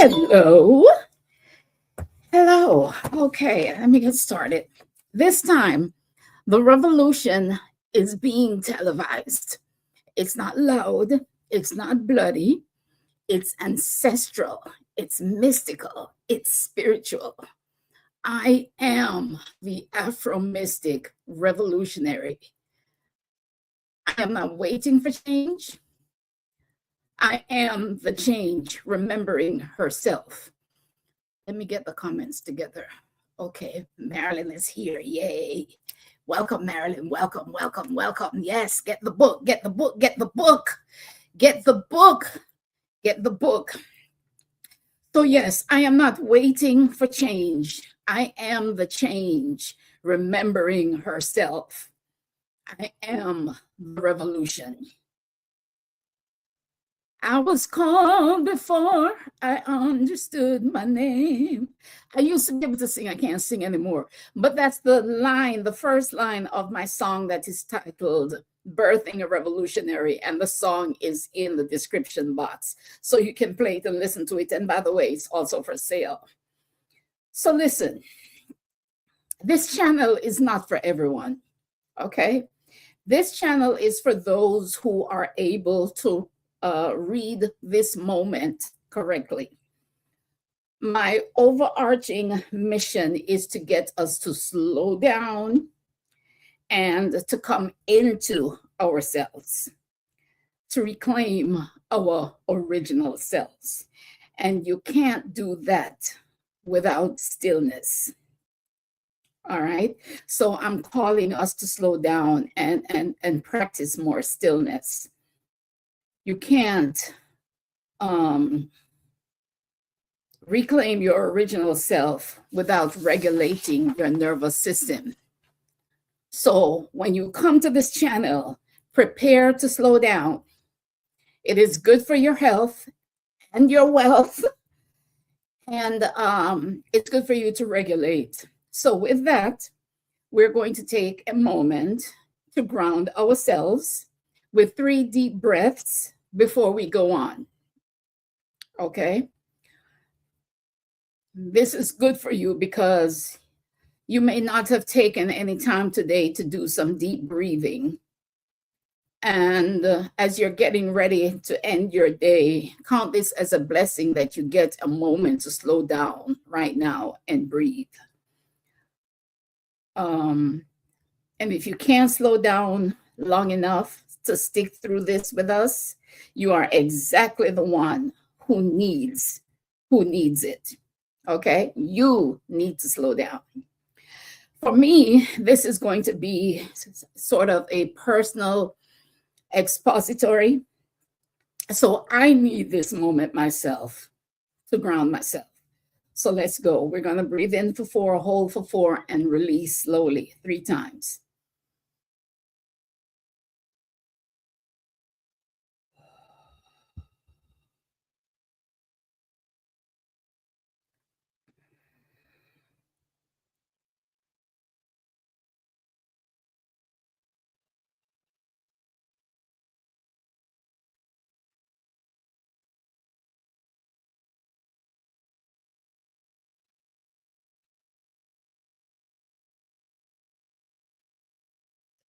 Hello. Hello. Okay, let me get started. This time, the revolution is being televised. It's not loud, it's not bloody, it's ancestral, it's mystical, it's spiritual. I am the Afro mystic revolutionary. I am not waiting for change. I am the change, remembering herself. Let me get the comments together. Okay, Marilyn is here. Yay. Welcome, Marilyn. Welcome, welcome, welcome. Yes, get the book, get the book, get the book, get the book, get the book. So, yes, I am not waiting for change. I am the change, remembering herself. I am the revolution. I was called before I understood my name. I used to be able to sing. I can't sing anymore. But that's the line, the first line of my song that is titled Birthing a Revolutionary. And the song is in the description box. So you can play it and listen to it. And by the way, it's also for sale. So listen, this channel is not for everyone, okay? This channel is for those who are able to read this moment correctly. My overarching mission is to get us to slow down and to come into ourselves, to reclaim our original selves. And you can't do that without stillness. All right. So I'm calling us to slow down and practice more stillness. You can't reclaim your original self without regulating your nervous system. So when you come to this channel, prepare to slow down. It is good for your health and your wealth, and it's good for you to regulate. So with that, we're going to take a moment to ground ourselves with 3 deep breaths before we go on. Okay? This is good for you because you may not have taken any time today to do some deep breathing. And as you're getting ready to end your day, count this as a blessing that you get a moment to slow down right now and breathe. And if you can't slow down long enough to stick through this with us, you are exactly the one who needs it. Okay? You need to slow down. For me, this is going to be sort of a personal expository. So I need this moment myself to ground myself. So let's go. We're going to breathe in for 4, hold for 4, and release slowly 3 times.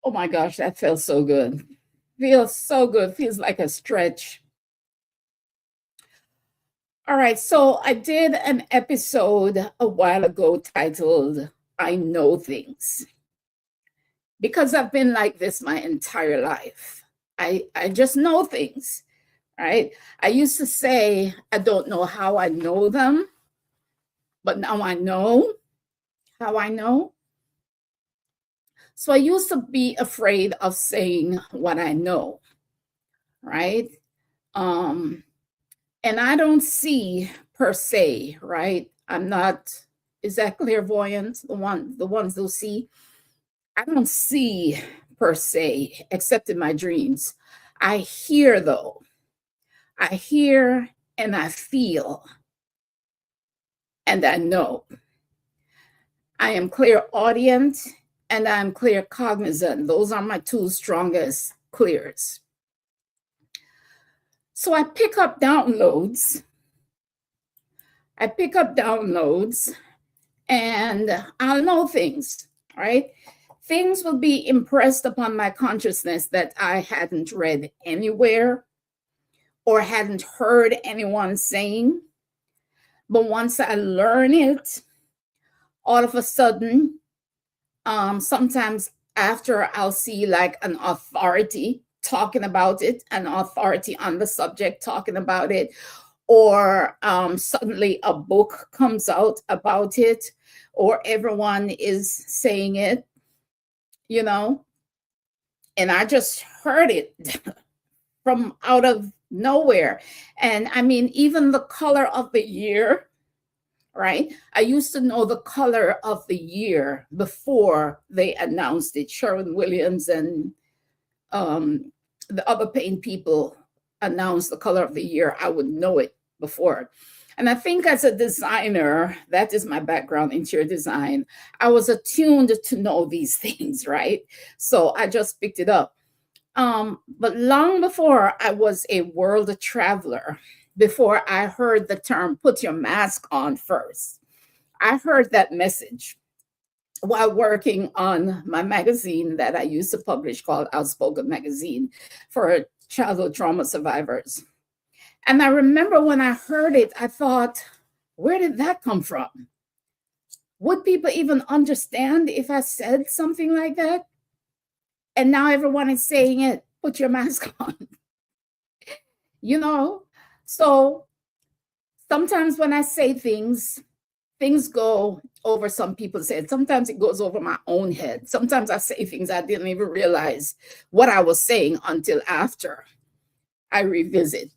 Oh my gosh, that felt so good. Feels so good. Feels like a stretch. All right, so I did an episode a while ago titled I Know Things. Because I've been like this my entire life. I just know things, right? I used to say, I don't know how I know them, but now I know how I know. So I used to be afraid of saying what I know, right? And I don't see per se, right? I'm not, is that clairvoyant? The ones who see? I don't see per se, except in my dreams. I hear though. I hear and I feel and I know. I am clairaudient and I'm claircognizant. Those are my 2 strongest clears. So I pick up downloads I pick up downloads and I'll know things, right? Things will be impressed upon my consciousness that I hadn't read anywhere or hadn't heard anyone saying. But once I learn it, all of a sudden, sometimes after I'll see like an authority talking about it, an authority on the subject talking about it, or suddenly a book comes out about it, or everyone is saying it, you know, and I just heard it from out of nowhere. And I mean, even the color of the year, right? I used to know the color of the year before they announced it. Sherwin Williams and the other paint people announced the color of the year. I would know it before. And I think as a designer, that is my background, interior design, I was attuned to know these things, right? So I just picked it up. But long before I was a world traveler, before I heard the term put your mask on first, I heard that message while working on my magazine that I used to publish called Outspoken Magazine for childhood trauma survivors. And I remember when I heard it, I thought, where did that come from? Would people even understand if I said something like that? And now everyone is saying it, put your mask on. You know, so sometimes when I say things go over some people's head. Sometimes it goes over my own head. Sometimes I say things I didn't even realize what I was saying until after I revisit.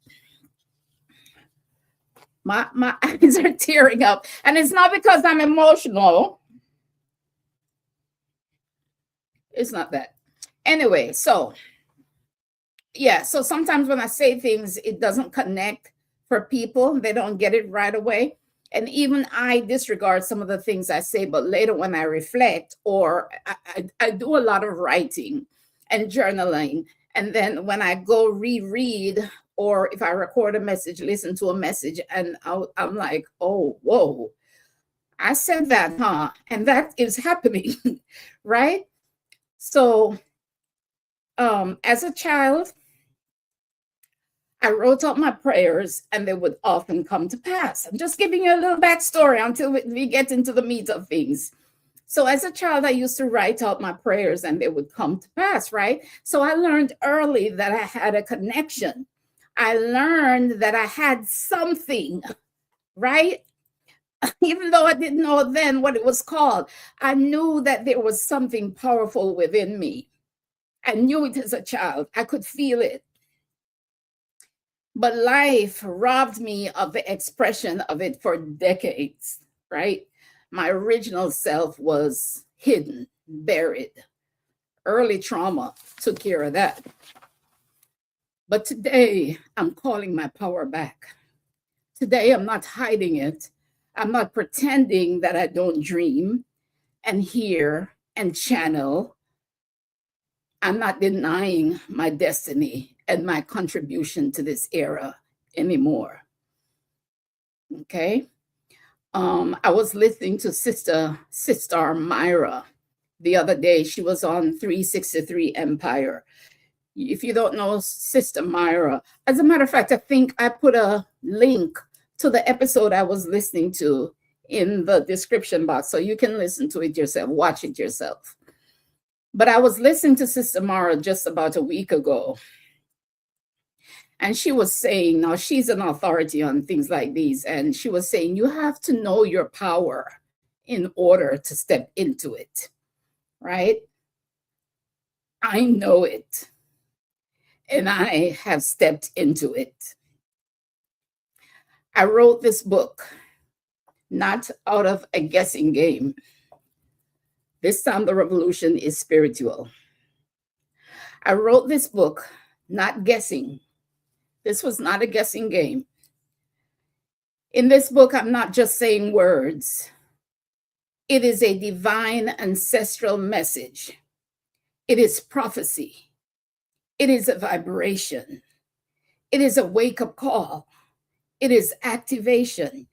My eyes are tearing up, and it's not because I'm emotional. It's not that. Anyway, so yeah, so sometimes when I say things, it doesn't connect for people. They don't get it right away. And even I disregard some of the things I say, but later when I reflect, or I do a lot of writing and journaling. And then when I go reread, or if I record a message, listen to a message, and I'm like, oh, whoa, I said that, huh? And that is happening, right? So as a child, I wrote out my prayers and they would often come to pass. I'm just giving you a little backstory until we get into the meat of things. So as a child, I used to write out my prayers and they would come to pass, right? So I learned early that I had a connection. I learned that I had something, right? Even though I didn't know then what it was called, I knew that there was something powerful within me. I knew it as a child. I could feel it. But life robbed me of the expression of it for decades, right? My original self was hidden, buried. Early trauma took care of that. But today, I'm calling my power back. Today, I'm not hiding it. I'm not pretending that I don't dream and hear and channel. I'm not denying my destiny and my contribution to this era anymore. Okay. I was listening to Sister Myra the other day. She was on 363 Empire. If you don't know Sister Myra, as a matter of fact, I think I put a link to the episode I was listening to in the description box, so you can listen to it yourself, watch it yourself. But I was listening to Sister Myra just about a week ago. And she was saying, now she's an authority on things like these. And she was saying, you have to know your power in order to step into it, right? I know it. And I have stepped into it. I wrote this book, not out of a guessing game. This time the revolution is spiritual. I wrote this book, not guessing. This was not a guessing game. In this book, I'm not just saying words. It is a divine ancestral message. It is prophecy. It is a vibration. It is a wake-up call. It is activation.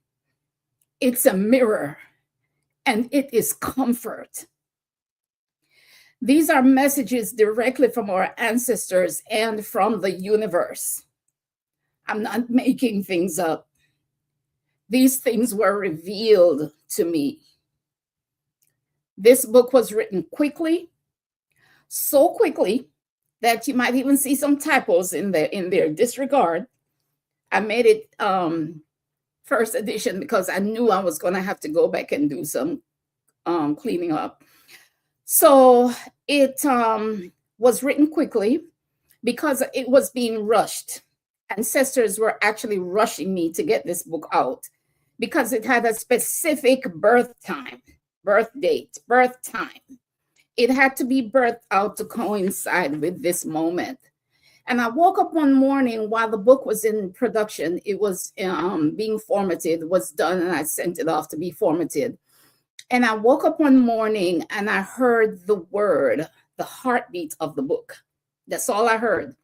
it's a mirror, and it is comfort. These are messages directly from our ancestors and from the universe. I'm not making things up. These things were revealed to me. This book was written quickly, so quickly that you might even see some typos in there. Disregard. I made it first edition because I knew I was going to have to go back and do some cleaning up. So it was written quickly because it was being rushed. Ancestors were actually rushing me to get this book out because it had a specific birth time, birth date, birth time. It had to be birthed out to coincide with this moment. And I woke up one morning while the book was in production. It was being formatted, was done, and I sent it off to be formatted. And I woke up one morning and I heard the word, the heartbeat of the book. That's all I heard.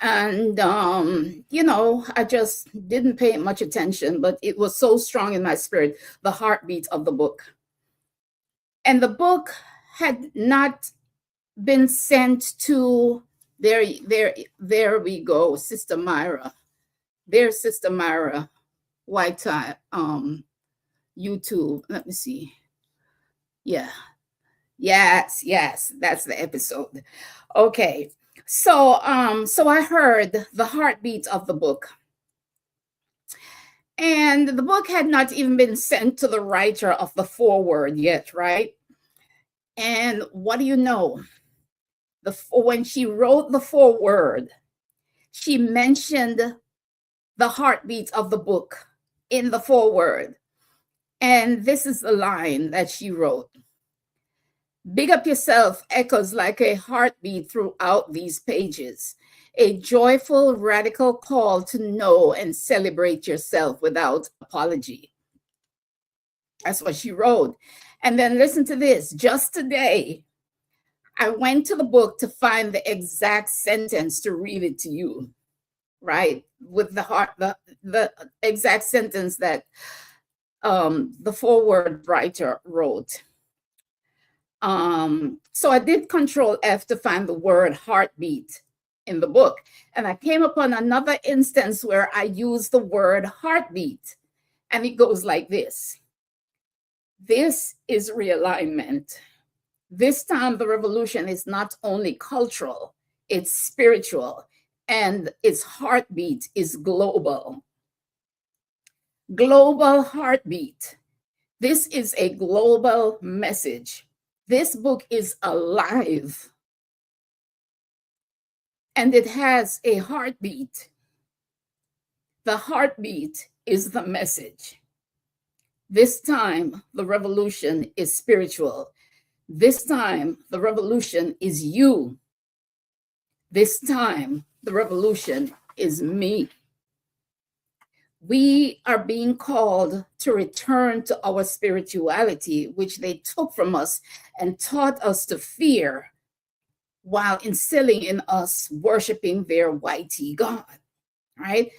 And, I just didn't pay much attention, but it was so strong in my spirit, the heartbeat of the book. And the book had not been sent to, there we go, Sister Myra. There's Sister Myra, White Tie, YouTube. Let me see. Yeah. Yes, that's the episode. Okay. So I heard the heartbeat of the book. And the book had not even been sent to the writer of the foreword yet, right? And what do you know? When she wrote the foreword, she mentioned the heartbeat of the book in the foreword. And this is the line that she wrote. Big Up Yuself echoes like a heartbeat throughout these pages, a joyful, radical call to know and celebrate yourself without apology. That's what she wrote. And then listen to this. Just today, I went to the book to find the exact sentence to read it to you, right? With the exact sentence that the foreword writer wrote. So I did Control F to find the word heartbeat in the book. And I came upon another instance where I used the word heartbeat. And it goes like this. This is realignment. This time, the revolution is not only cultural, it's spiritual, and its heartbeat is global. Global heartbeat. This is a global message. This book is alive. And it has a heartbeat. The heartbeat is the message. This time, the revolution is spiritual. This time, the revolution is you. This time, the revolution is me. We are being called to return to our spirituality, which they took from us and taught us to fear while instilling in us worshiping their whitey God, right?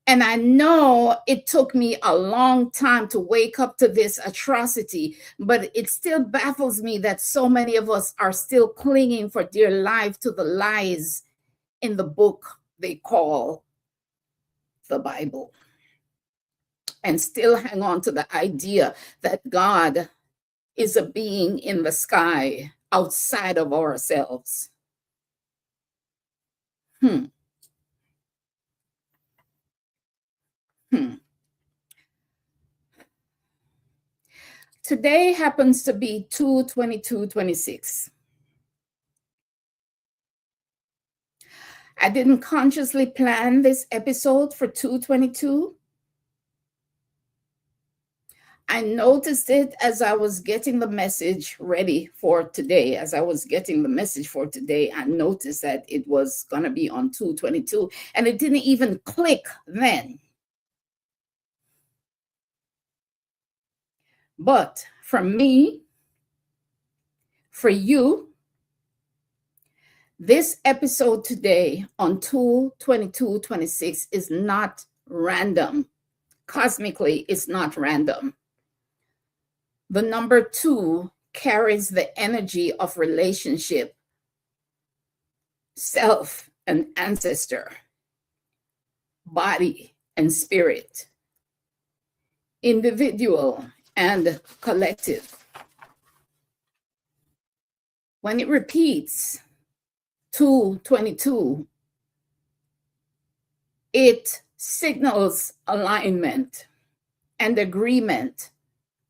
And I know it took me a long time to wake up to this atrocity, but it still baffles me that so many of us are still clinging for dear life to the lies in the book they call the Bible, and still hang on to the idea that God is a being in the sky outside of ourselves. Today happens to be 2/22/26. I didn't consciously plan this episode for 2/22. I noticed it as I was getting the message ready for today. As I was getting the message for today, I noticed that it was going to be on 2/22, and it didn't even click then. But for me, for you, this episode today on 2/22/26 is not random, cosmically, it's not random. The number 2 carries the energy of relationship, self and ancestor, body and spirit, individual and collective. When it repeats 222, it signals alignment and agreement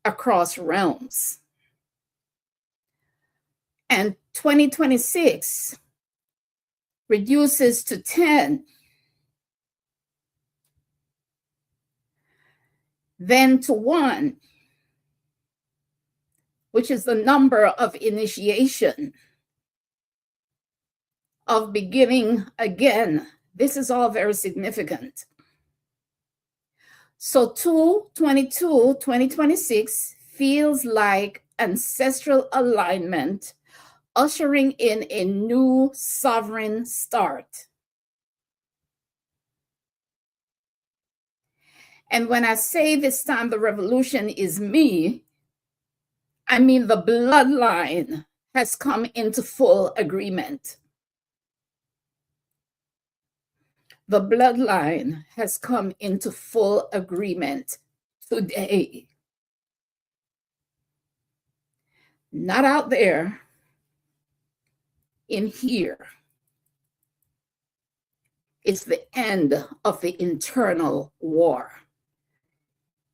across realms. And 2026 reduces to 10, then to 1, which is the number of initiation, of beginning again. This is all very significant. So 222, 2026 feels like ancestral alignment, ushering in a new sovereign start. And when I say this time the revolution is me, I mean the bloodline has come into full agreement. The bloodline has come into full agreement today. Not out there, in here. It's the end of the internal war.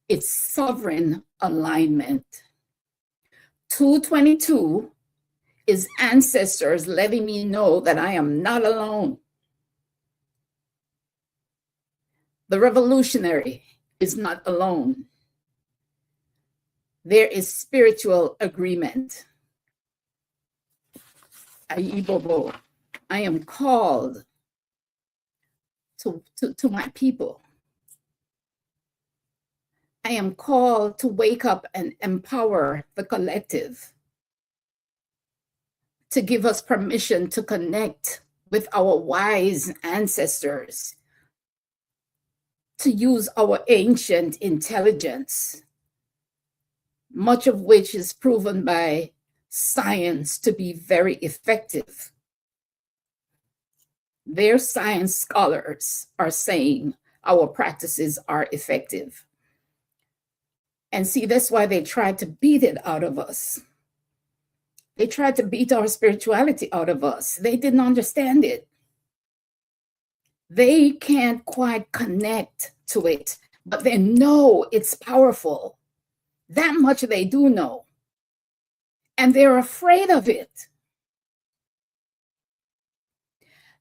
It's sovereign alignment. 222 is ancestors letting me know that I am not alone. The revolutionary is not alone. There is spiritual agreement. Aibobo, I am called to my people. I am called to wake up and empower the collective, to give us permission to connect with our wise ancestors, to use our ancient intelligence, much of which is proven by science to be very effective. Their science scholars are saying our practices are effective. And see, that's why they tried to beat it out of us. They tried to beat our spirituality out of us. They didn't understand it. They can't quite connect to it, but they know it's powerful. That much they do know. And they're afraid of it.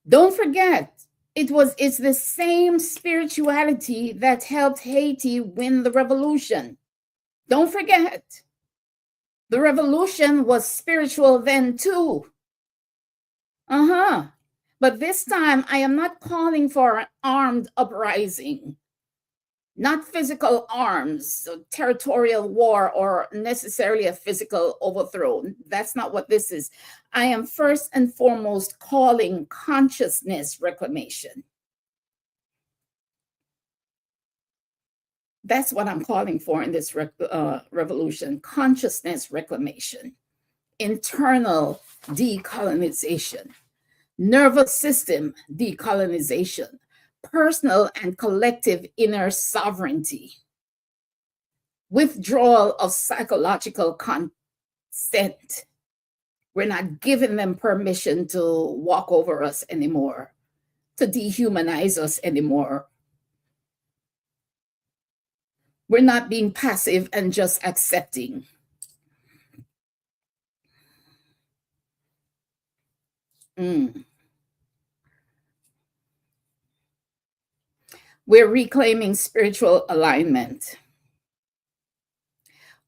Don't forget, it's the same spirituality that helped Haiti win the revolution. Don't forget, the revolution was spiritual then too. But this time, I am not calling for an armed uprising, not physical arms, territorial war, or necessarily a physical overthrow. That's not what this is. I am first and foremost calling consciousness reclamation. That's what I'm calling for in this revolution, consciousness reclamation, internal decolonization, nervous system decolonization, personal and collective inner sovereignty, withdrawal of psychological consent. We're not giving them permission to walk over us anymore, to dehumanize us anymore. We're not being passive and just accepting. We're reclaiming spiritual alignment.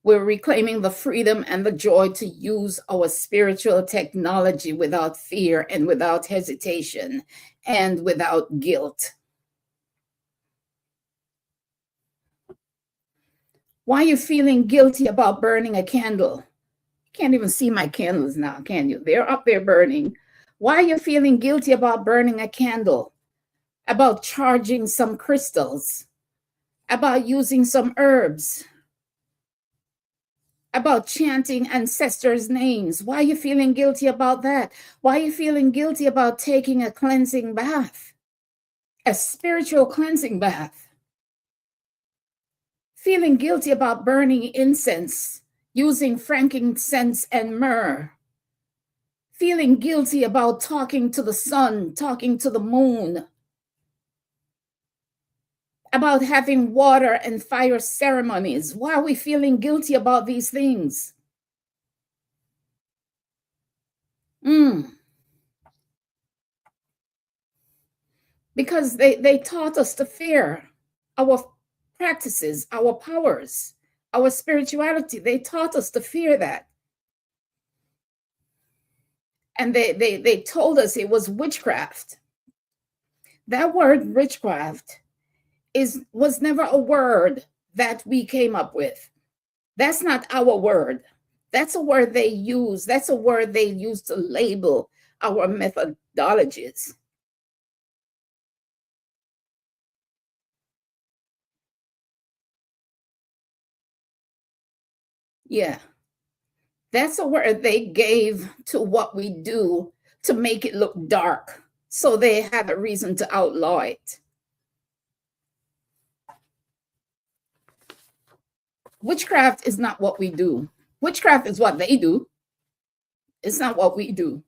We're reclaiming the freedom and the joy to use our spiritual technology without fear and without hesitation and without guilt. Why are you feeling guilty about burning a candle? You can't even see my candles now, can you? They're up there burning. Why are you feeling guilty about burning a candle? About charging some crystals? about using some herbs, about chanting ancestors' names. Why are you feeling guilty about that? Why are you feeling guilty about taking a cleansing bath, a spiritual cleansing bath? Feeling guilty about burning incense, using frankincense and myrrh. Feeling guilty about talking to the sun, talking to the moon, about having water and fire ceremonies. Why are we feeling guilty about these things? Because they taught us to fear our practices, our powers, our spirituality. They taught us to fear that. And they told us it was witchcraft. That word witchcraft was never a word that we came up with. That's not our word. That's a word they use. That's a word they use to label our methodologies. Yeah. That's a word they gave to what we do to make it look dark. So they had a reason to outlaw it. Witchcraft is not what we do. Witchcraft is what they do. It's not what we do.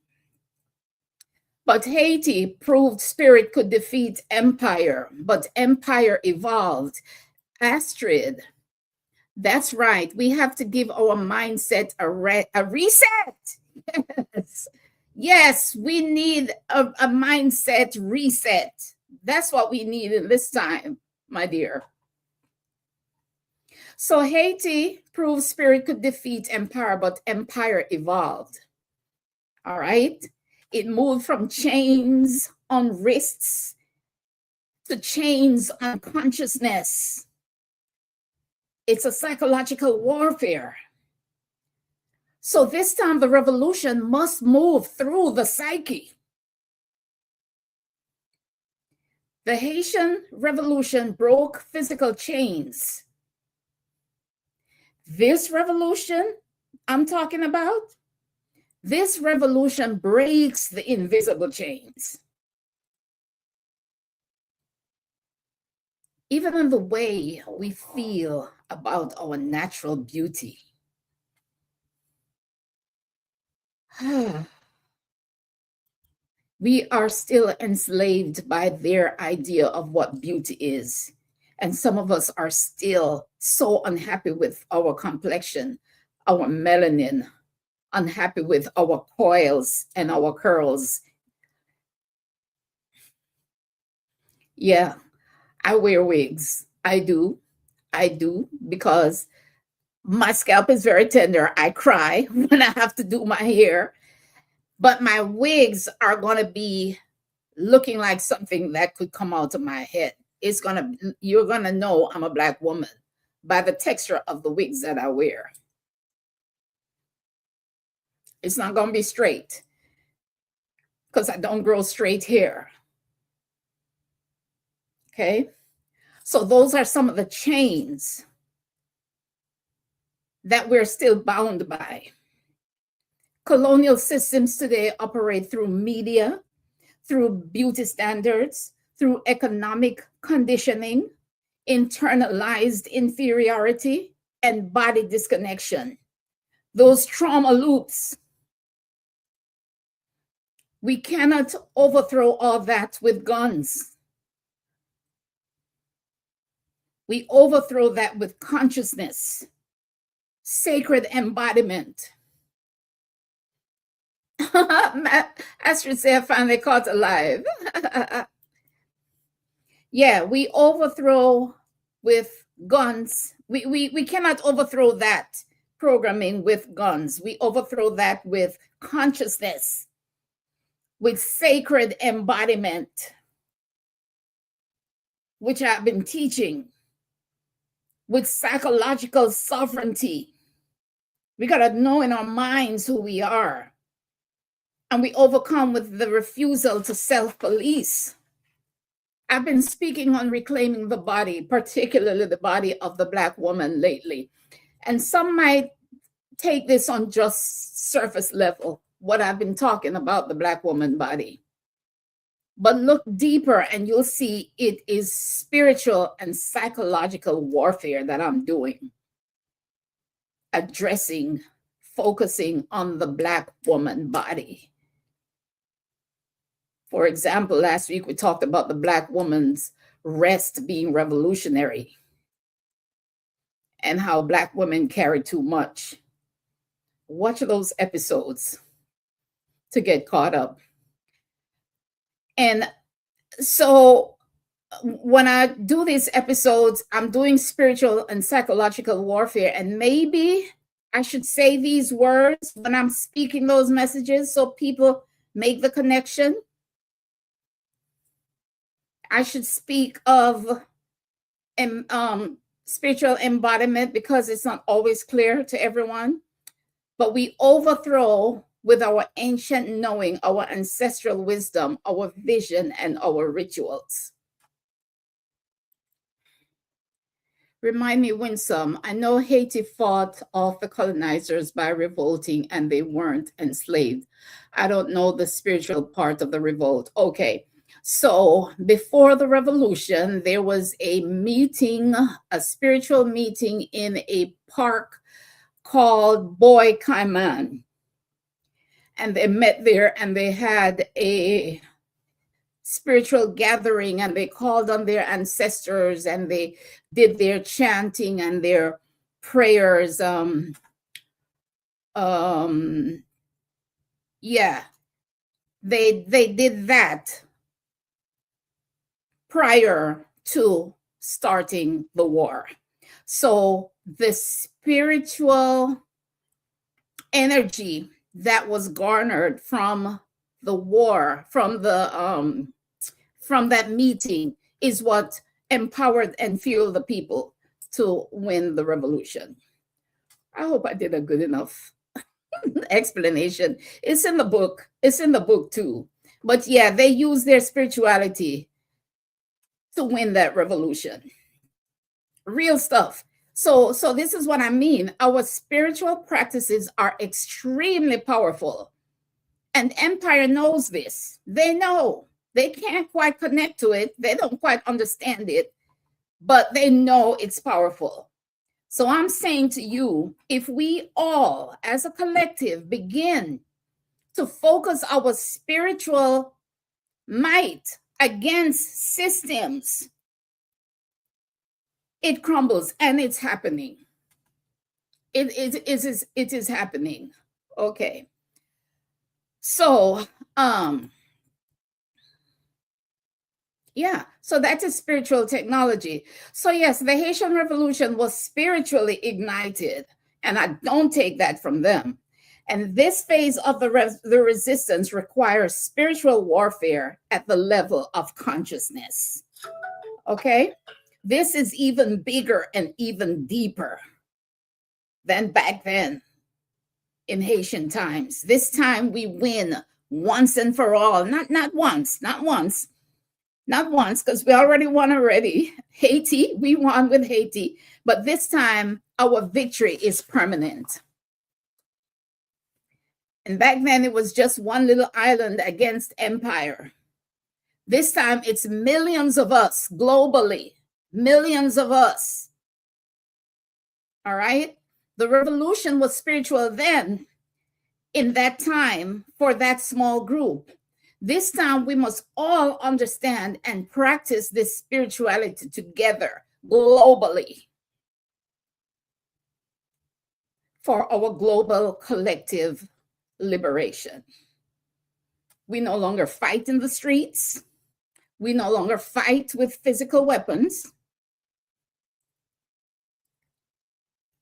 But Haiti proved spirit could defeat empire, but empire evolved. Astrid, that's right. We have to give our mindset a reset. Yes. Yes, we need a mindset reset. That's what we need in this time, my dear. So Haiti proved spirit could defeat empire, but empire evolved. All right. It moved from chains on wrists to chains on consciousness. It's a psychological warfare. So this time the revolution must move through the psyche. The Haitian Revolution broke physical chains. This revolution I'm talking about, this revolution breaks the invisible chains. Even in the way we feel about our natural beauty. We are still enslaved by their idea of what beauty is. And some of us are still so unhappy with our complexion, our melanin, unhappy with our coils and our curls. Yeah, I wear wigs. I do, because my scalp is very tender. I cry when I have to do my hair, but my wigs are going to be looking like something that could come out of my head. You're going to know I'm a Black woman by the texture of the wigs that I wear. It's not going to be straight because I don't grow straight hair. Okay. So those are some of the chains that we're still bound by. Colonial systems today operate through media, through beauty standards, through economic conditioning, internalized inferiority, and body disconnection. Those trauma loops. We cannot overthrow all that with guns. We overthrow that with consciousness, sacred embodiment. Astrid said, finally caught alive. Yeah, we overthrow with guns. We cannot overthrow that programming with guns. We overthrow that with consciousness, with sacred embodiment, which I've been teaching, with psychological sovereignty. We got to know in our minds who we are. And we overcome with the refusal to self-police. I've been speaking on reclaiming the body, particularly the body of the Black woman lately. And some might take this on just surface level, what I've been talking about, the Black woman body. But look deeper and you'll see it is spiritual and psychological warfare that I'm doing, addressing, focusing on the Black woman body. For example, last week we talked about the Black woman's rest being revolutionary and how Black women carry too much. Watch those episodes to get caught up. And so when I do these episodes, I'm doing spiritual and psychological warfare. And maybe I should say these words when I'm speaking those messages so people make the connection. I should speak of spiritual embodiment because it's not always clear to everyone. But we overthrow with our ancient knowing, our ancestral wisdom, our vision, and our rituals. Remind me, Winsome, I know Haiti fought off the colonizers by revolting and they weren't enslaved. I don't know the spiritual part of the revolt. Okay. So before the revolution, there was a meeting, a spiritual meeting in a park called Boy Caiman. And they met there and they had a spiritual gathering and they called on their ancestors and they did their chanting and their prayers. Yeah, they did that prior to starting the war. So the spiritual energy that was garnered from the war, from that meeting, is what empowered and fueled the people to win the revolution. I hope I did a good enough explanation. It's in the book. It's in the book too. But yeah, they used their spirituality to win that revolution. Real stuff. So this is what I mean. Our spiritual practices are extremely powerful. And Empire knows this. They know. They can't quite connect to it. They don't quite understand it, but they know it's powerful. So I'm saying to you, if we all as a collective begin to focus our spiritual might against systems, it crumbles, and it's happening. It is happening. Okay. So, yeah, so that is spiritual technology. So yes, the Haitian Revolution was spiritually ignited, and I don't take that from them. And this phase of the resistance requires spiritual warfare at the level of consciousness. Okay? This is even bigger and even deeper than back then in Haitian times. This time we win once and for all. Not once, because we already won already. Haiti, we won with Haiti. But this time our victory is permanent. And back then it was just one little island against empire. This time it's millions of us globally. Millions of us. All right? The revolution was spiritual then, in that time, for that small group. This time, we must all understand and practice this spirituality together, globally, for our global collective liberation. We no longer fight in the streets. We no longer fight with physical weapons.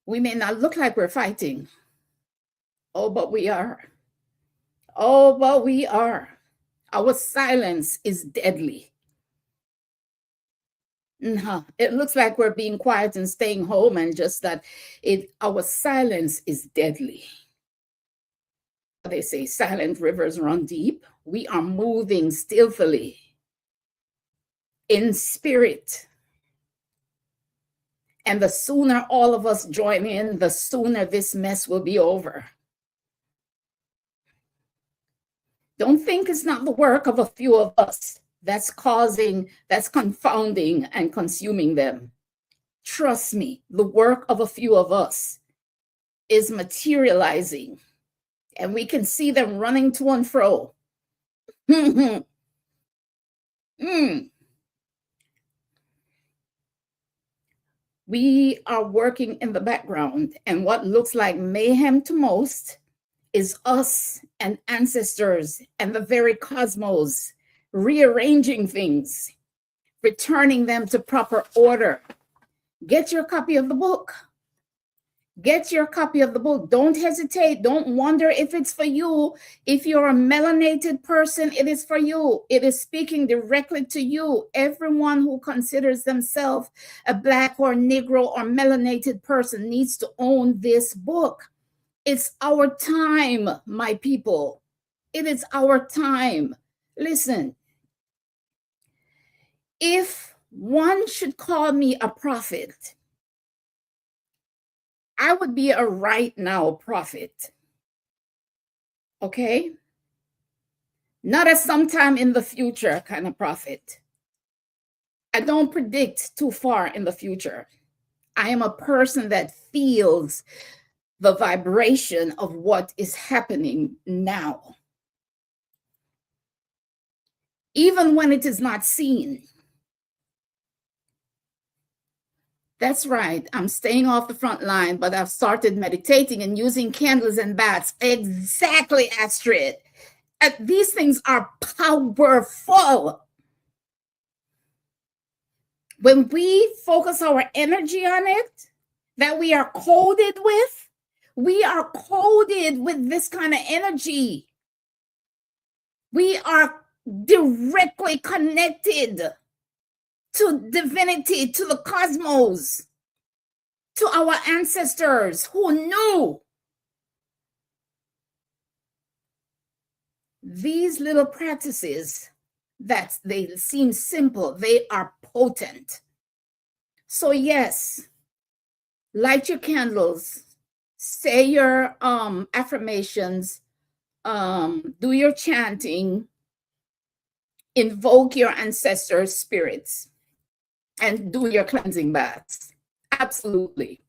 We may not look like we're fighting. Oh, but we are. Oh, but we are. Our silence is deadly. It looks like we're being quiet and staying home, and just that our silence is deadly. They say silent rivers run deep. We are moving stealthily. in spirit. And the sooner all of us join in, the sooner this mess will be over. Don't think it's not the work of a few of us that's confounding and consuming them. Trust me, the work of a few of us is materializing, and we can see them running to and fro. We are working in the background, and what looks like mayhem to most is us and ancestors and the very cosmos rearranging things, returning them to proper order. Get your copy of the book. Get your copy of the book. Don't hesitate. Don't wonder if it's for you. If you're a melanated person, it is for you. It is speaking directly to you. Everyone who considers themselves a Black or Negro or melanated person needs to own this book. It's our time, my people. It is our time. Listen, if one should call me a prophet, I would be a right now prophet. Okay? Not a sometime in the future kind of prophet. I don't predict too far in the future. I am a person that feels the vibration of what is happening now, even when it is not seen. That's right. I'm staying off the front line, but I've started meditating and using candles and bats. Exactly, Astrid. These things are powerful. When we focus our energy on it, that we are coded with, we are coded with this kind of energy. We are directly connected to divinity, to the cosmos, to our ancestors who knew. These little practices that they seem simple, they are potent. So yes, light your candles, say your affirmations, do your chanting, invoke your ancestors' spirits, and do your cleansing baths. Absolutely.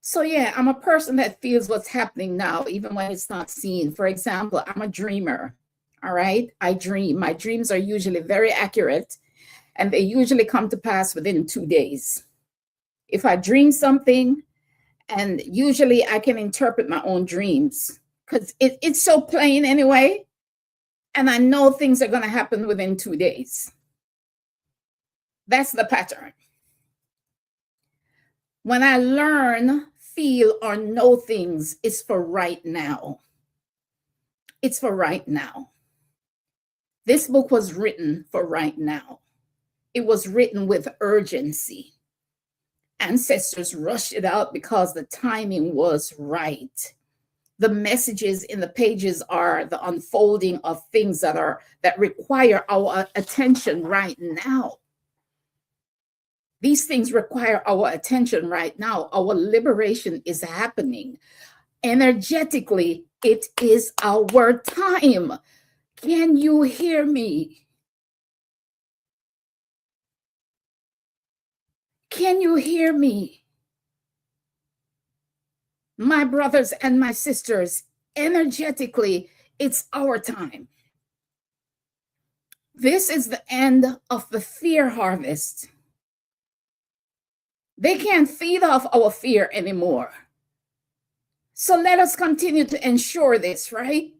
So yeah, I'm a person that feels what's happening now, even when it's not seen. For example, I'm a dreamer. All right, I dream. My dreams are usually very accurate, and they usually come to pass within 2 days. If I dream something, and usually I can interpret my own dreams because it's so plain anyway, and I know things are going to happen within 2 days. That's the pattern. When I learn, feel, or know things, it's for right now. It's for right now. This book was written for right now. It was written with urgency. Ancestors rushed it out because the timing was right. The messages in the pages are the unfolding of things that require our attention right now. These things require our attention right now. Our liberation is happening. Energetically, it is our time. Can you hear me? Can you hear me? My brothers and my sisters, energetically, it's our time. This is the end of the fear harvest. They can't feed off our fear anymore. So let us continue to ensure this, right?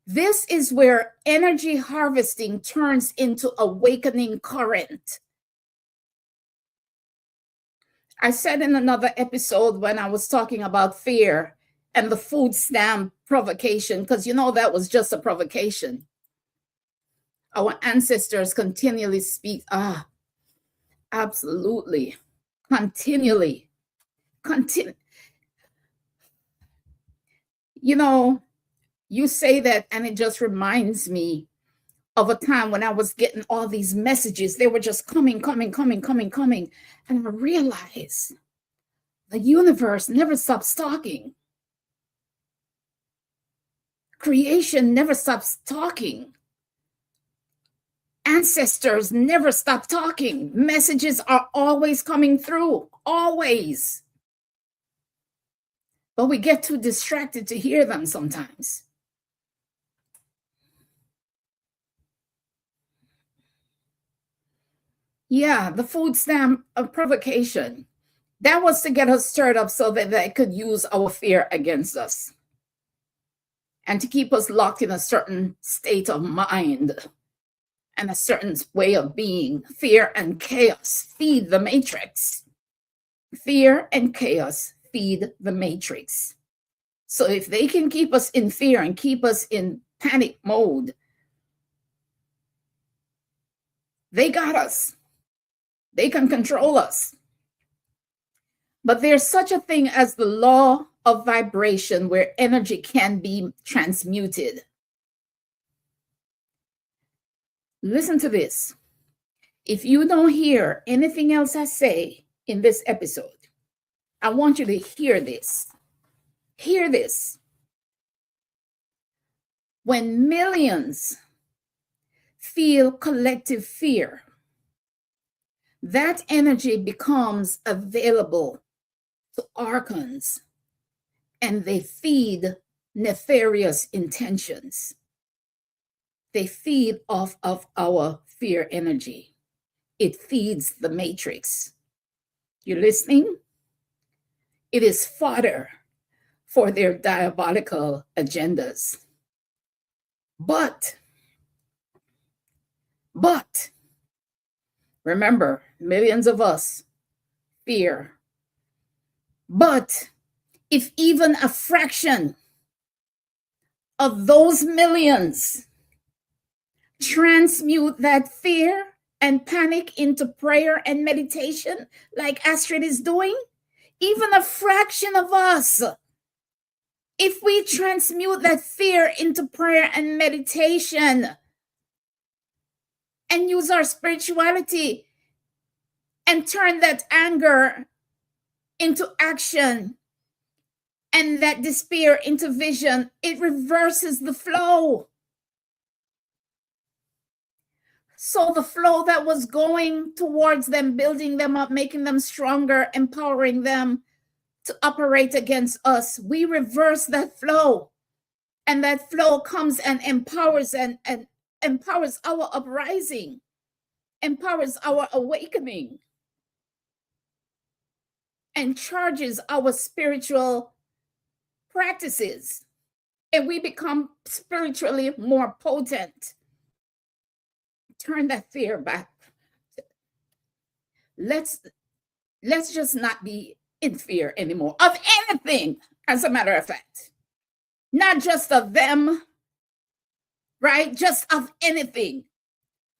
This is where energy harvesting turns into awakening current. I said in another episode when I was talking about fear and the food stamp provocation, because you know that was just a provocation. Our ancestors continually speak, absolutely, continually. You know, you say that and it just reminds me of a time when I was getting all these messages. They were just coming. And I realized the universe never stops talking. Creation never stops talking. Ancestors never stop talking. Messages are always coming through, always. But we get too distracted to hear them sometimes. Yeah, the food stamp of provocation. That was to get us stirred up so that they could use our fear against us and to keep us locked in a certain state of mind and a certain way of being. Fear and chaos feed the matrix. Fear and chaos feed the matrix. So if they can keep us in fear and keep us in panic mode, they got us. They can control us. But there's such a thing as the law of vibration where energy can be transmuted. Listen to this. If you don't hear anything else I say in this episode, I want you to hear this. Hear this. When millions feel collective fear, that energy becomes available to archons, and they feed nefarious intentions. They feed off of our fear energy. It feeds the matrix. You listening? It is fodder for their diabolical agendas. But, remember, millions of us fear. But if even a fraction of those millions transmute that fear and panic into prayer and meditation, like Astrid is doing, even a fraction of us, if we transmute that fear into prayer and meditation and use our spirituality and turn that anger into action and that despair into vision, it reverses the flow. So the flow that was going towards them, building them up, making them stronger, empowering them to operate against us, we reverse that flow. And that flow comes and empowers and empowers our uprising, empowers our awakening, and charges our spiritual practices. And we become spiritually more potent. Turn that fear back. Let's just not be in fear anymore of anything, as a matter of fact. Not just of them, right? Just of anything.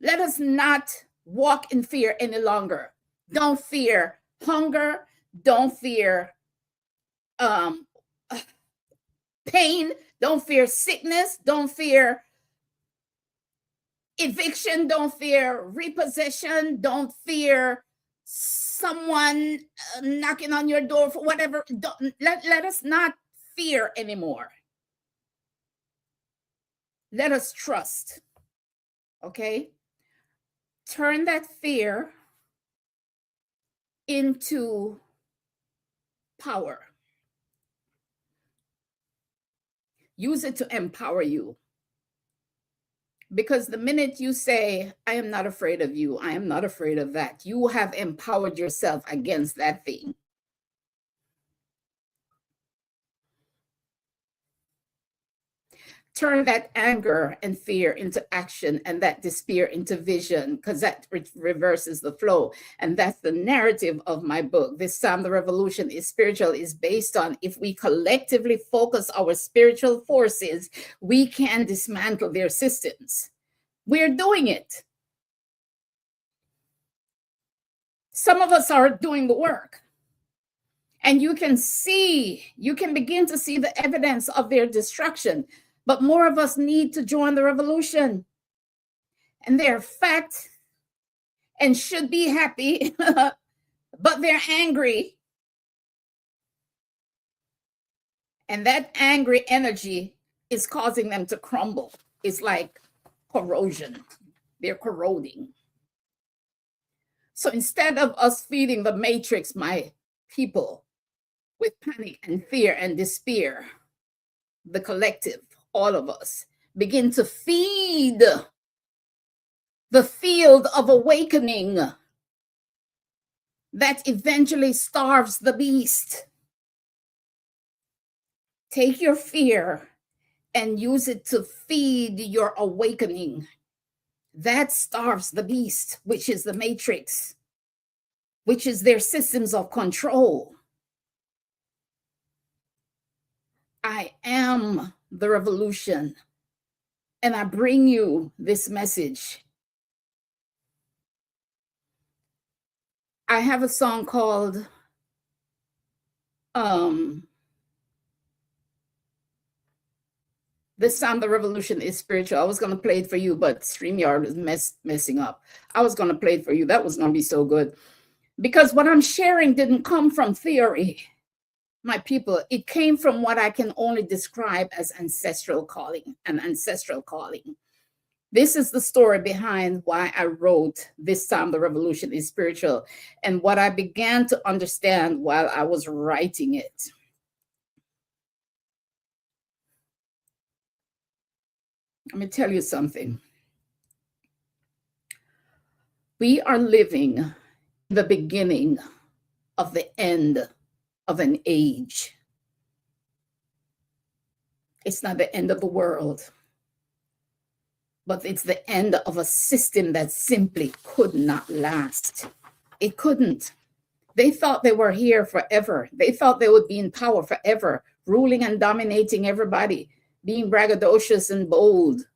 Let us not walk in fear any longer. Don't fear hunger. Don't fear pain. Don't fear sickness. Don't fear eviction. Don't fear repossession. Don't fear someone knocking on your door for whatever. Let us not fear anymore. Let us trust. Okay? Turn that fear into power. Use it to empower you. Because the minute you say, I am not afraid of you, I am not afraid of that, you have empowered yourself against that thing. Turn that anger and fear into action and that despair into vision, because that reverses the flow. And that's the narrative of my book. This time, the revolution is spiritual, is based on if we collectively focus our spiritual forces, we can dismantle their systems. We're doing it. Some of us are doing the work. And you can begin to see the evidence of their destruction. But more of us need to join the revolution. and they're fat and should be happy, but they're angry. And that angry energy is causing them to crumble. It's like corrosion. They're corroding. So instead of us feeding the matrix, my people, with panic and fear and despair, the collective, all of us, begin to feed the field of awakening that eventually starves the beast. Take your fear and use it to feed your awakening. That starves the beast, which is the matrix, which is their systems of control. I am the revolution, and I bring you this message. I have a song called This Time the Revolution is Spiritual. I was going to play it for you, but StreamYard is messing up. I was going to play it for you. That was going to be so good. Because what I'm sharing didn't come from theory, my people. It came from what I can only describe as ancestral calling, an ancestral calling. This is the story behind why I wrote This Time the Revolution is Spiritual, and what I began to understand while I was writing it. Let me tell you something. We are living the beginning of the end of an age. It's not the end of the world, but it's the end of a system that simply could not last. It couldn't. They thought they were here forever. They thought they would be in power forever, ruling and dominating everybody, being braggadocious and bold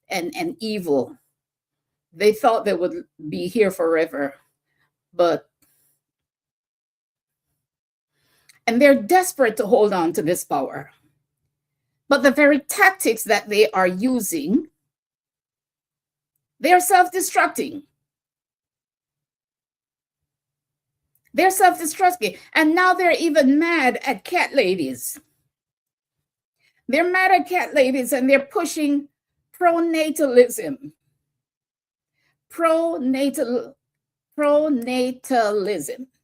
and evil. They thought they would be here forever, and they're desperate to hold on to this power. But the very tactics that they are using, they're self-destructing. They're self-destructing. And now they're even mad at cat ladies. They're mad at cat ladies, and they're pushing pronatalism. Pronatalism.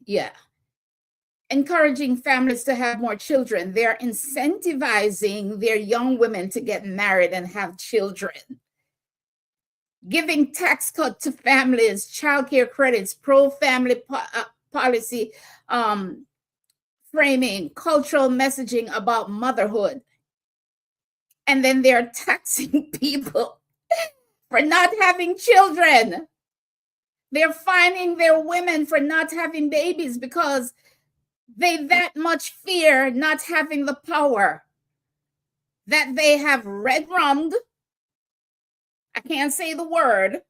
Yeah. Encouraging families to have more children. They're incentivizing their young women to get married and have children. Giving tax cut to families, childcare credits, pro-family policy framing, cultural messaging about motherhood. And then they're taxing people for not having children. They're fining their women for not having babies because they that much fear not having the power that they have red-rummed. I can't say the word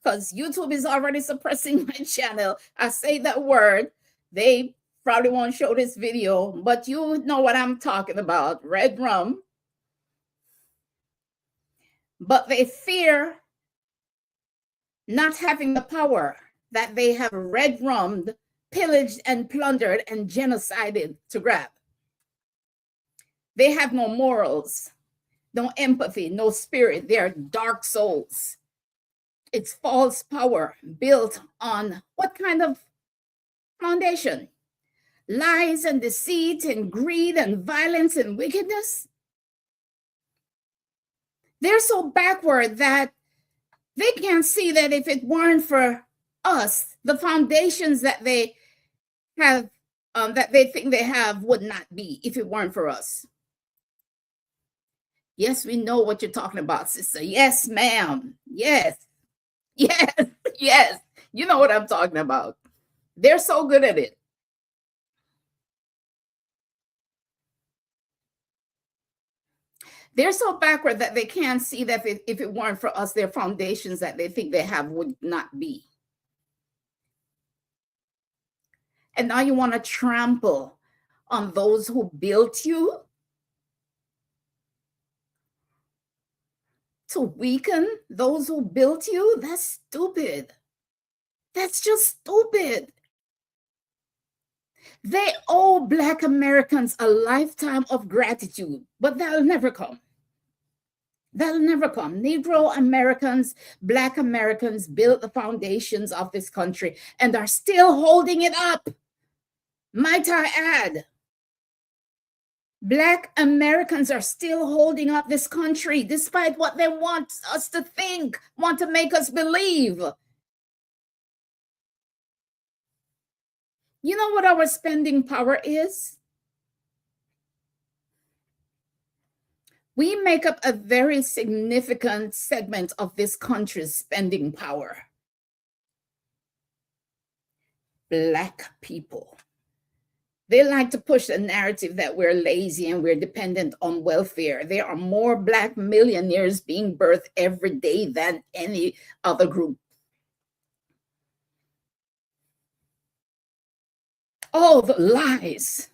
because YouTube is already suppressing my channel. I say that word. They probably won't show this video, but you know what I'm talking about, red rum. But they fear not having the power that they have red-rummed, pillaged and plundered and genocided to grab. They have no morals, no empathy, no spirit. They are dark souls. It's false power built on what kind of foundation? Lies and deceit and greed and violence and wickedness. They're so backward that they can't see that if it weren't for us, the foundations that they have, that they think they have would not be if it weren't for us. Yes, we know what you're talking about, sister. Yes, ma'am. Yes. Yes. Yes. You know what I'm talking about. They're so good at it. They're so backward that they can't see that if it weren't for us, their foundations that they think they have would not be. And now you want to trample on those who built you? to weaken those who built you, that's stupid. That's just stupid. They owe Black Americans a lifetime of gratitude, but that'll never come. That'll never come. Negro Americans, Black Americans built the foundations of this country and are still holding it up. Might I add? Black Americans are still holding up this country despite what they want us to think, want to make us believe. You know what our spending power is? We make up a very significant segment of this country's spending power. Black people. They like to push the narrative that we're lazy and we're dependent on welfare. There are more Black millionaires being birthed every day than any other group. Oh, the lies.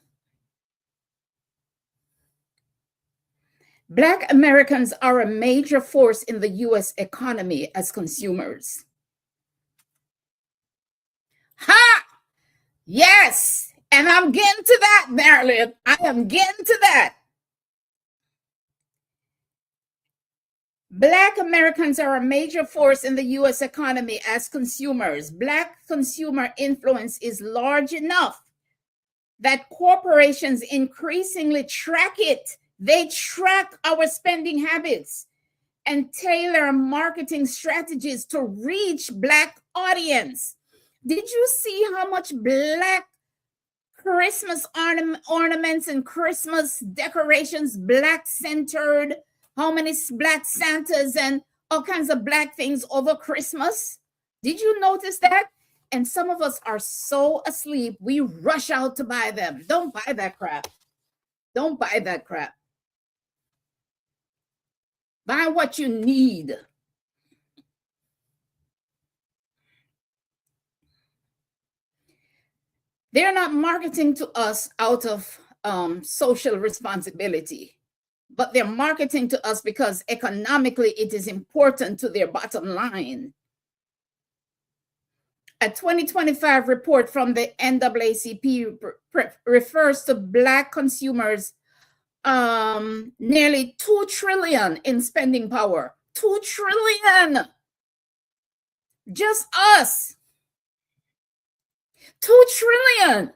Black Americans are a major force in the US economy as consumers. Ha! Yes! And I'm getting to that, Marilyn. I am getting to that. Black Americans are a major force in the US economy as consumers. Black consumer influence is large enough that corporations increasingly track it. They track our spending habits and tailor marketing strategies to reach Black audience. Did you see how much Black Christmas ornaments and Christmas decorations, Black centered, how many Black Santas and all kinds of Black things over Christmas? Did you notice that? And some of us are so asleep, we rush out to buy them. Don't buy that crap. Don't buy that crap. Buy what you need. They're not marketing to us out of social responsibility, but they're marketing to us because economically it is important to their bottom line. A 2025 report from the NAACP refers to Black consumers nearly $2 trillion in spending power. $2 trillion. Just us. $2 trillion.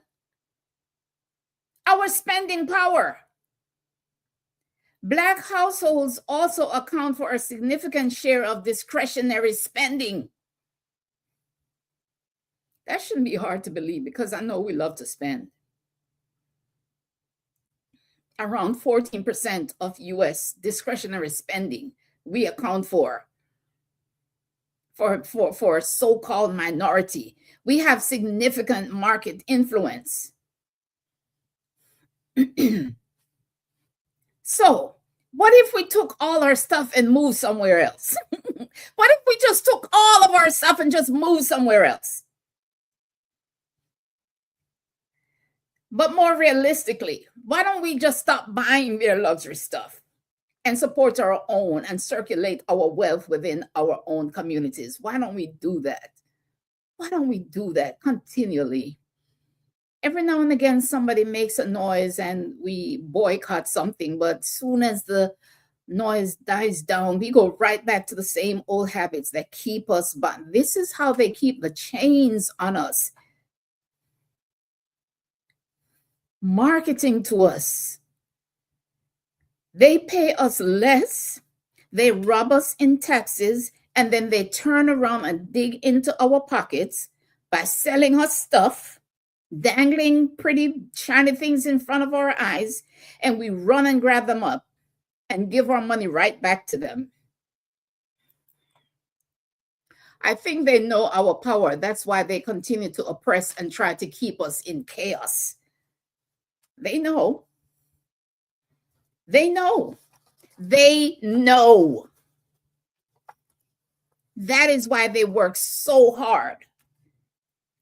Our spending power. Black households also account for a significant share of discretionary spending. That shouldn't be hard to believe because I know we love to spend. Around 14% of US discretionary spending we account for so-called minority. We have significant market influence. So, what if we took all our stuff and moved somewhere else? What if we just took all of our stuff and just moved somewhere else? But more realistically, why don't we just stop buying their luxury stuff and support our own and circulate our wealth within our own communities? Why don't we do that? Why don't we do that continually? Every now and again, somebody makes a noise and we boycott something, but soon as the noise dies down, we go right back to the same old habits that keep us bound. This is how they keep the chains on us. Marketing to us. They pay us less, they rob us in taxes, and then they turn around and dig into our pockets by selling us stuff, dangling pretty shiny things in front of our eyes, and we run and grab them up and give our money right back to them. I think they know our power. That's why they continue to oppress and try to keep us in chaos. They know. They know. They know. That is why they work so hard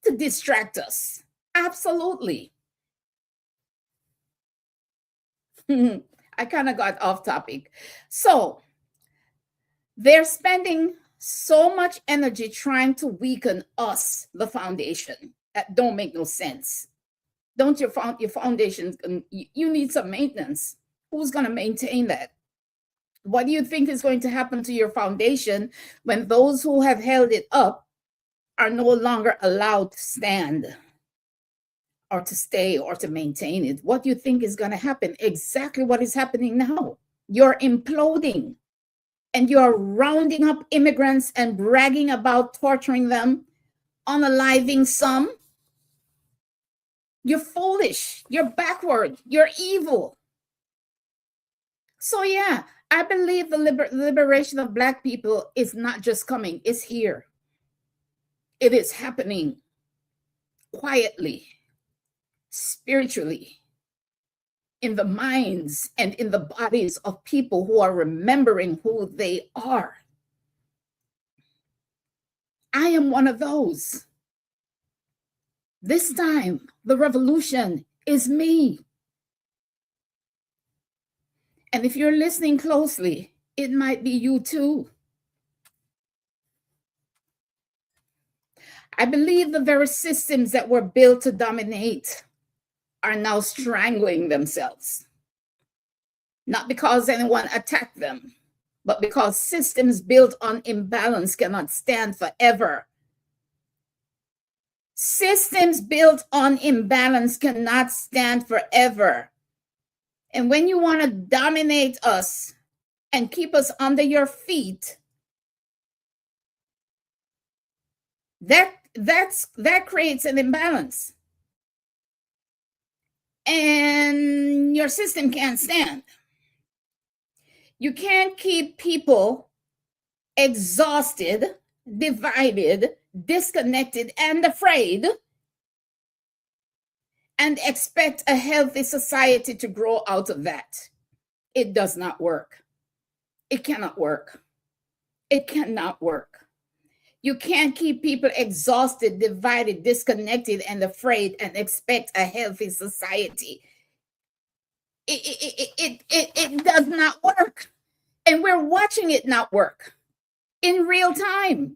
to distract us. Absolutely. I kind of got off topic. So, They're spending so much energy trying to weaken us, the foundation. That don't make no sense. Don't your foundation, you need some maintenance. Who's going to maintain that? What do you think is going to happen to your foundation when those who have held it up are no longer allowed to stand or to stay or to maintain it? What do you think is going to happen? Exactly what is happening now. You're imploding, and you're rounding up immigrants and bragging about torturing them, unaliving some. You're foolish. You're backward. You're evil. So yeah, I believe the liberation of Black people is not just coming, it's here. It is happening quietly, spiritually, in the minds and in the bodies of people who are remembering who they are. I am one of those. This time, the revolution is me. And if you're listening closely, it might be you too. I believe the very systems that were built to dominate are now strangling themselves. Not because anyone attacked them, but because systems built on imbalance cannot stand forever. Systems built on imbalance cannot stand forever. And when you want to dominate us and keep us under your feet, that creates an imbalance. And your system can't stand. You can't keep people exhausted, divided, disconnected, and afraid, and expect a healthy society to grow out of that. It does not work. It cannot work. It cannot work. You can't keep people exhausted, divided, disconnected, and afraid and expect a healthy society. It does not work. And we're watching it not work in real time.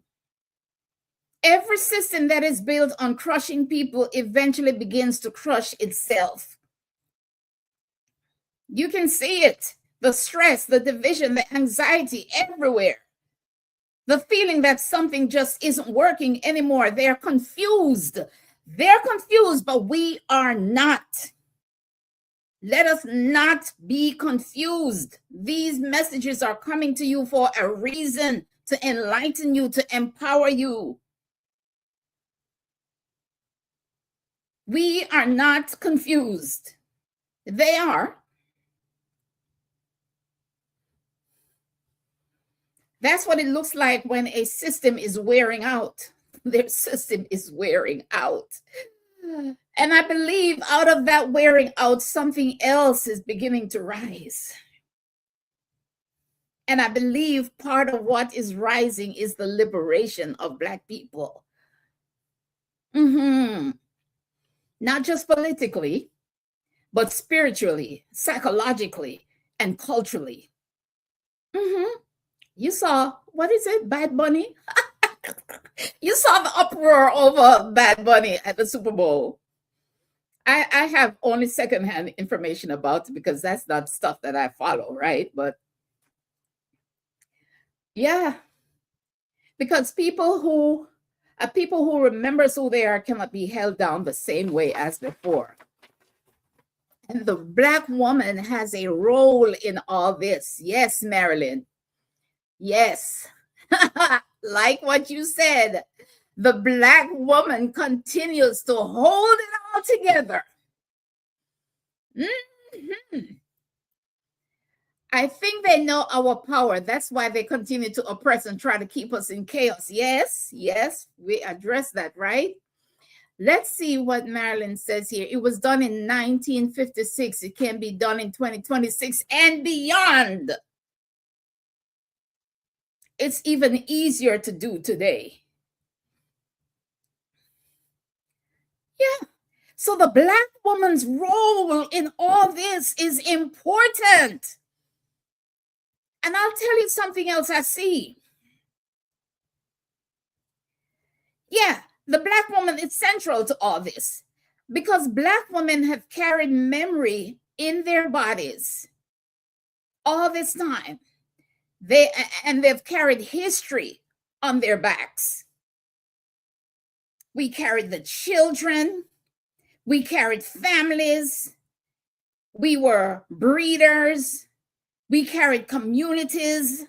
Every system that is built on crushing people eventually begins to crush itself. You can see it, the stress, the division, the anxiety everywhere. The feeling that something just isn't working anymore. They're confused. They're confused, but we are not. Let us not be confused. These messages are coming to you for a reason, to enlighten you, to empower you. We are not confused. They are. That's what it looks like when a system is wearing out. Their system is wearing out. And I believe out of that wearing out, something else is beginning to rise. And I believe part of what is rising is the liberation of Black people. Not just politically, but spiritually, psychologically, and culturally. You saw, what is it, Bad Bunny? You saw the uproar over Bad Bunny at the Super Bowl. I have only secondhand information about it because that's not stuff that I follow, right? But yeah, because people who remember who they are cannot be held down the same way as before. And the Black woman has a role in all this. Yes, Marilyn. Yes. Like what you said, the Black woman continues to hold it all together. I think they know our power. That's why they continue to oppress and try to keep us in chaos. Yes, we address that, right? Let's see what Marilyn says here. It was done in 1956. It can be done in 2026 and beyond. It's even easier to do today. Yeah. So the Black woman's role in all this is important. And I'll tell you something else I see. Yeah, the Black woman is central to all this because Black women have carried memory in their bodies all this time. They've carried history on their backs. We carried the children, we carried families, we were breeders, we carried communities,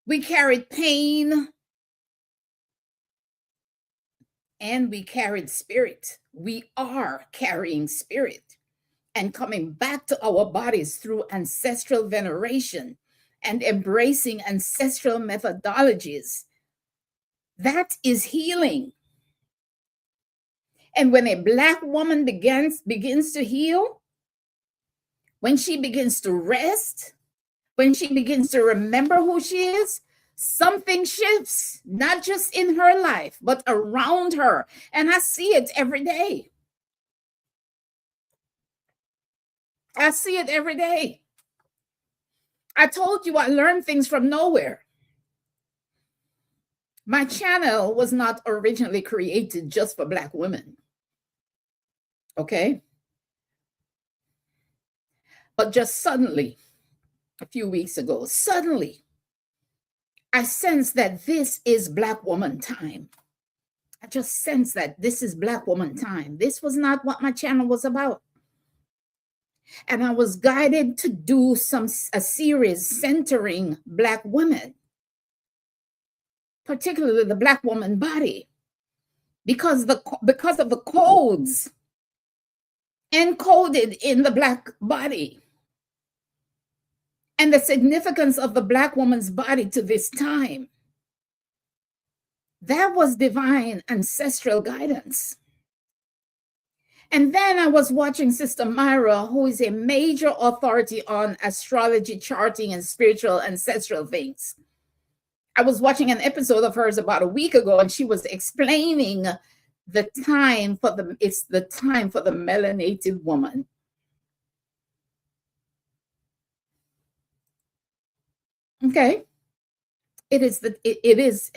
we carried pain, and we carried spirit. We are carrying spirit and coming back to our bodies through ancestral veneration and embracing ancestral methodologies. That is healing. And when a Black woman begins to heal, when she begins to rest, when she begins to remember who she is, something shifts, not just in her life, but around her. And I see it every day. I see it every day. I told you I learned things from nowhere. My channel was not originally created just for Black women. Okay? But just suddenly, a few weeks ago, suddenly, I sense that this is Black woman time. I just sense that this is Black woman time. This was not what my channel was about. And I was guided to do a series centering Black women, particularly the Black woman body, because of the codes encoded in the Black body and the significance of the Black woman's body to this time. That was divine ancestral guidance. And then I was watching Sister Myra, who is a major authority on astrology, charting, and spiritual ancestral things. I was watching an episode of hers about a week ago, and she was explaining it's the time for the melanated woman. Okay. It is.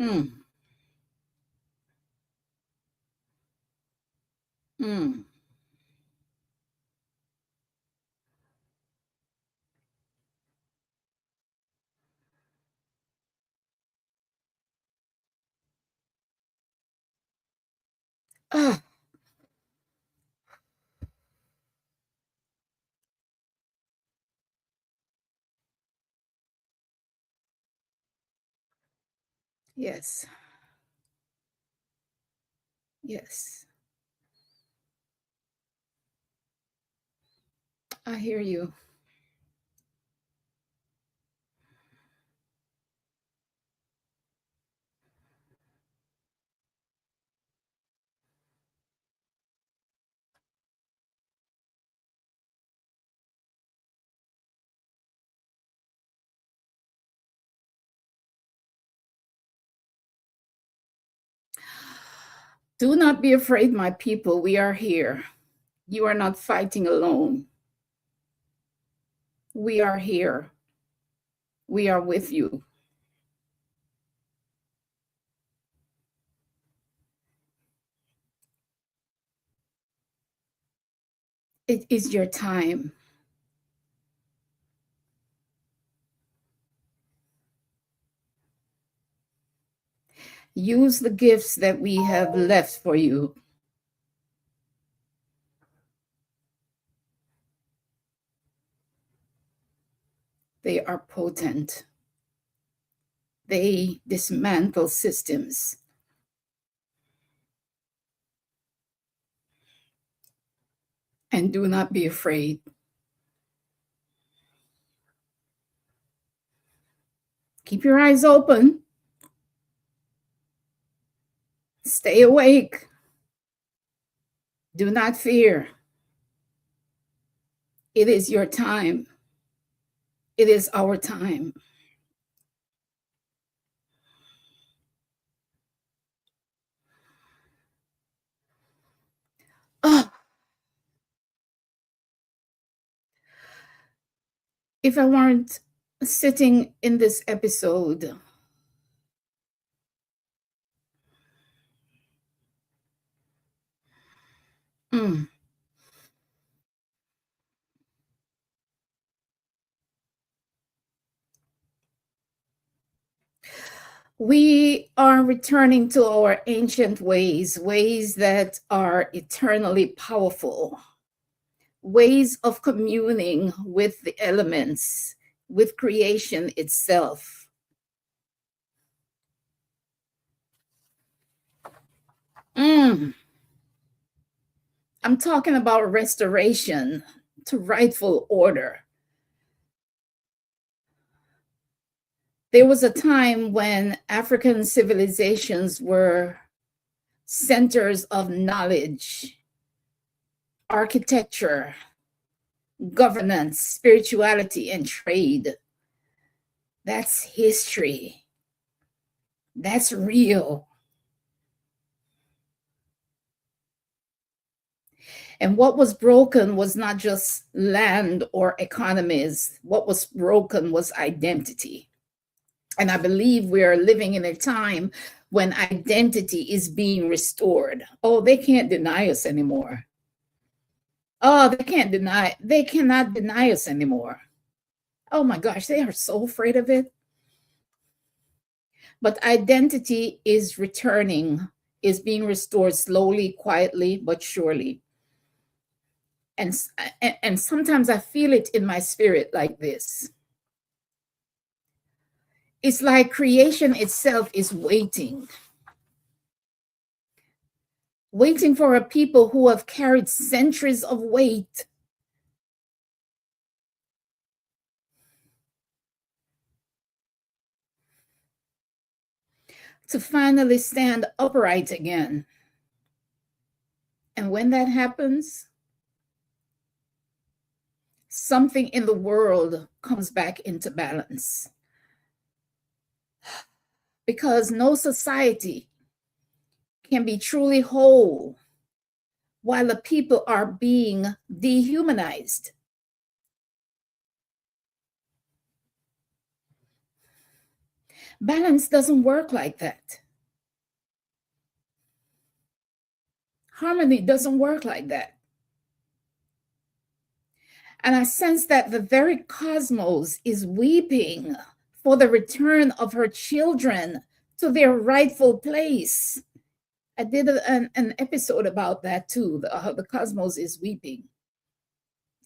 Mm. Mm. Ah. Yes. Yes. I hear you. Do not be afraid, my people. We are here. You are not fighting alone. We are here. We are with you. It is your time. Use the gifts that we have left for you. They are potent. They dismantle systems. And do not be afraid. Keep your eyes open. Stay awake. Do not fear. It is your time. It is our time. If I weren't sitting in this episode, mm, we are returning to our ancient ways, ways that are eternally powerful, ways of communing with the elements, with creation itself. Mm, I'm talking about restoration to rightful order. There was a time when African civilizations were centers of knowledge, architecture, governance, spirituality, and trade. That's history. That's real. And what was broken was not just land or economies. What was broken was identity. And I believe we are living in a time when identity is being restored. Oh, they can't deny us anymore. Oh, they cannot deny us anymore. Oh my gosh, they are so afraid of it. But identity is returning, is being restored slowly, quietly, but surely. And, and sometimes I feel it in my spirit like this. It's like creation itself is waiting for a people who have carried centuries of weight to finally stand upright again. And when that happens, something in the world comes back into balance. Because no society can be truly whole while the people are being dehumanized. Balance doesn't work like that. Harmony doesn't work like that. And I sense that the very cosmos is weeping for the return of her children to their rightful place. I did an episode about that too, how the cosmos is weeping.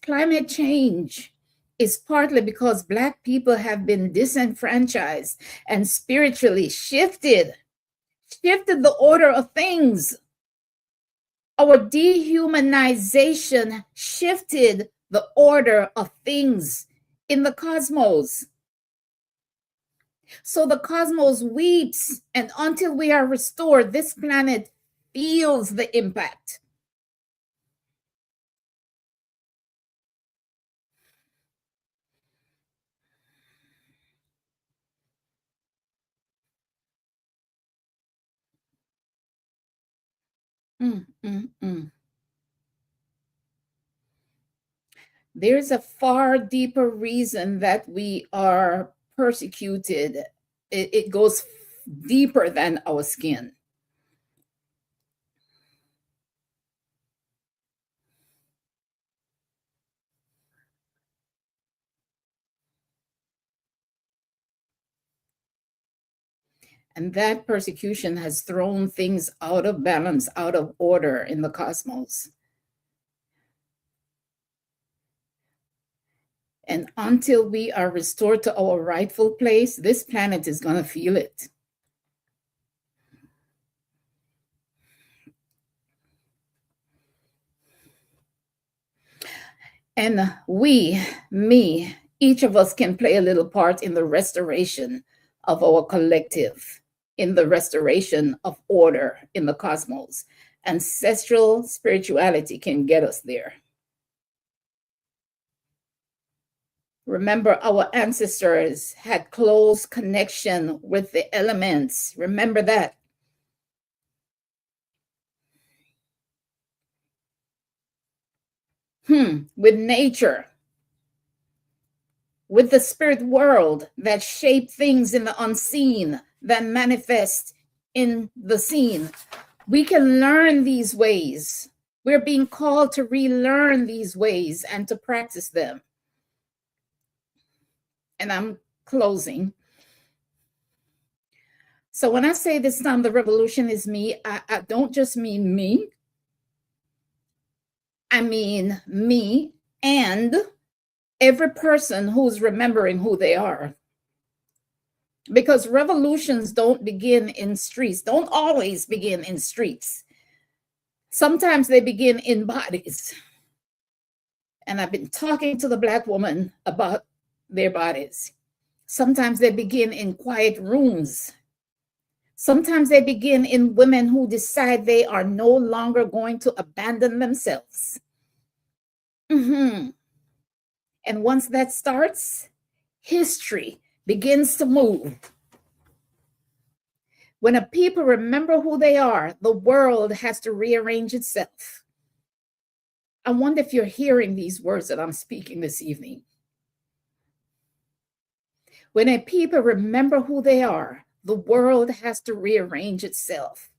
Climate change is partly because Black people have been disenfranchised and spiritually shifted the order of things. Our dehumanization shifted the order of things in the cosmos. So the cosmos weeps, and until we are restored, this planet feels the impact. Mm, mm, mm. There's a far deeper reason that we are persecuted. It goes deeper than our skin. And that persecution has thrown things out of balance, out of order in the cosmos. And until we are restored to our rightful place, this planet is going to feel it. And each of us can play a little part in the restoration of our collective, in the restoration of order in the cosmos. Ancestral spirituality can get us there. Remember, our ancestors had close connection with the elements. Remember that. With nature, with the spirit world that shape things in the unseen, that manifest in the seen. We can learn these ways. We're being called to relearn these ways and to practice them. And I'm closing. So when I say this time the revolution is me, I don't just mean me. I mean me and every person who's remembering who they are. Because revolutions don't begin in streets, don't always begin in streets. Sometimes they begin in bodies. And I've been talking to the Black woman about their bodies. Sometimes they begin in quiet rooms. Sometimes they begin in women who decide they are no longer going to abandon themselves. And once that starts, history begins to move. When a people remember who they are, the world has to rearrange itself. I wonder if you're hearing these words that I'm speaking this evening. When a people remember who they are, the world has to rearrange itself.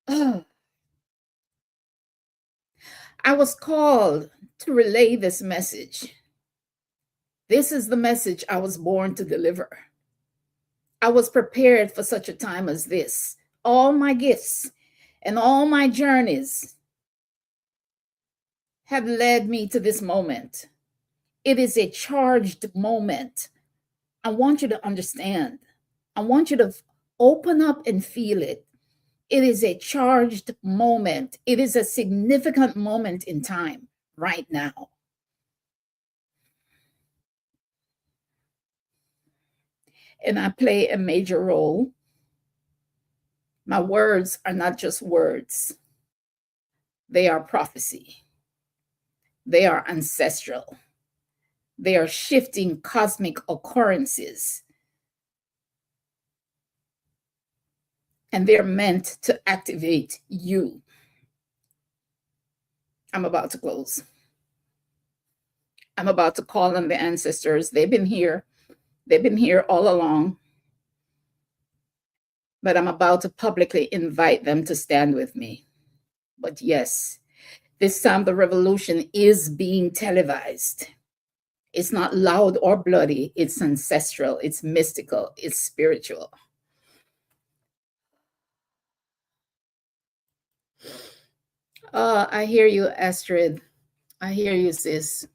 I was called to relay this message. This is the message I was born to deliver. I was prepared for such a time as this. All my gifts and all my journeys have led me to this moment. It is a charged moment. I want you to understand. I want you to open up and feel it. It is a charged moment. It is a significant moment in time right now. And I play a major role. My words are not just words. They are prophecy. They are ancestral. They are shifting cosmic occurrences. And they're meant to activate you. I'm about to close. I'm about to call on the ancestors. They've been here. They've been here all along. But I'm about to publicly invite them to stand with me. But yes, this time the revolution is being televised. It's not loud or bloody. It's ancestral. It's mystical. It's spiritual. I hear you, Astrid. I hear you, sis.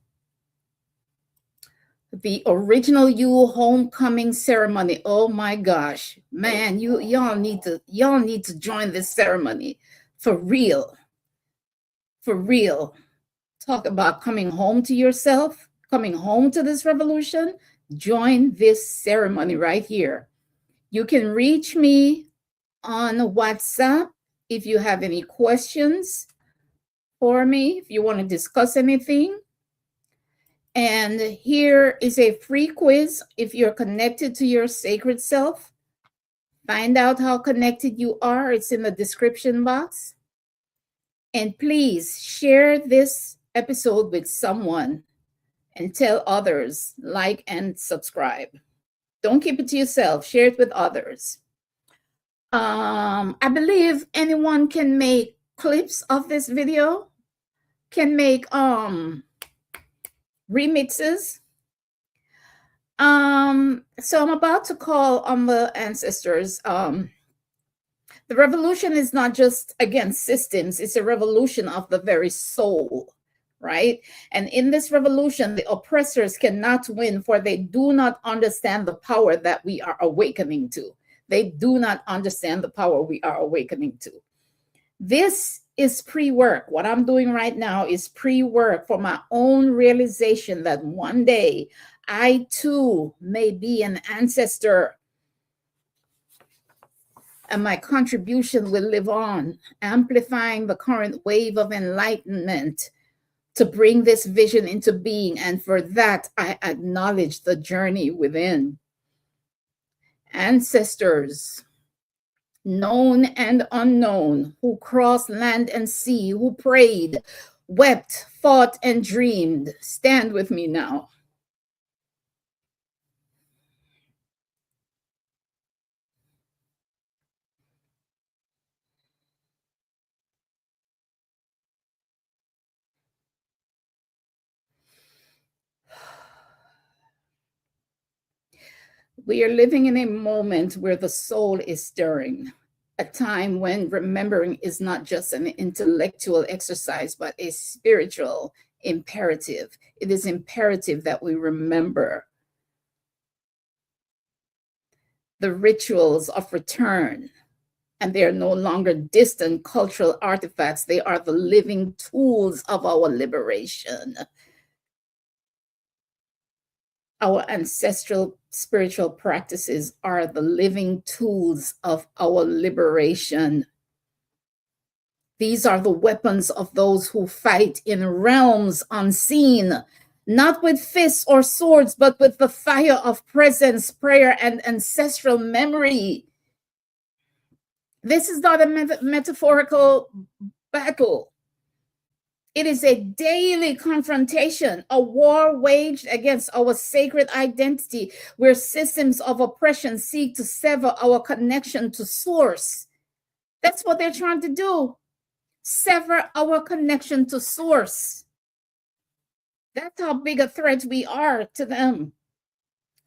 The original you homecoming ceremony. Oh my gosh, man, y'all need to join this ceremony for real. For real. Talk about coming home to yourself, coming home to this revolution. Join this ceremony right here. You can reach me on WhatsApp if you have any questions for me, if you want to discuss anything. And here is a free quiz. If you're connected to your sacred self, find out how connected you are. It's in the description box. And please share this episode with someone and tell others, like and subscribe. Don't keep it to yourself. Share it with others. I believe anyone can make clips of this video, can make remixes. So I'm about to call on the ancestors. The revolution is not just against systems, it's a revolution of the very soul, right? And in this revolution, the oppressors cannot win, for they do not understand the power that we are awakening to. They do not understand the power we are awakening to. This is pre-work. What I'm doing right now is pre-work for my own realization that one day I too may be an ancestor, and my contribution will live on, amplifying the current wave of enlightenment to bring this vision into being. And for that, I acknowledge the journey within. Ancestors, known and unknown, who crossed land and sea, who prayed, wept, fought, and dreamed, stand with me now. We are living in a moment where the soul is stirring, a time when remembering is not just an intellectual exercise, but a spiritual imperative. It is imperative that we remember the rituals of return, and they are no longer distant cultural artifacts. They are the living tools of our liberation. Our ancestral spiritual practices are the living tools of our liberation. These are the weapons of those who fight in realms unseen, not with fists or swords, but with the fire of presence, prayer, and ancestral memory. This is not a metaphorical battle. It is a daily confrontation, a war waged against our sacred identity, where systems of oppression seek to sever our connection to source. That's what they're trying to do. Sever our connection to source. That's how big a threat we are to them.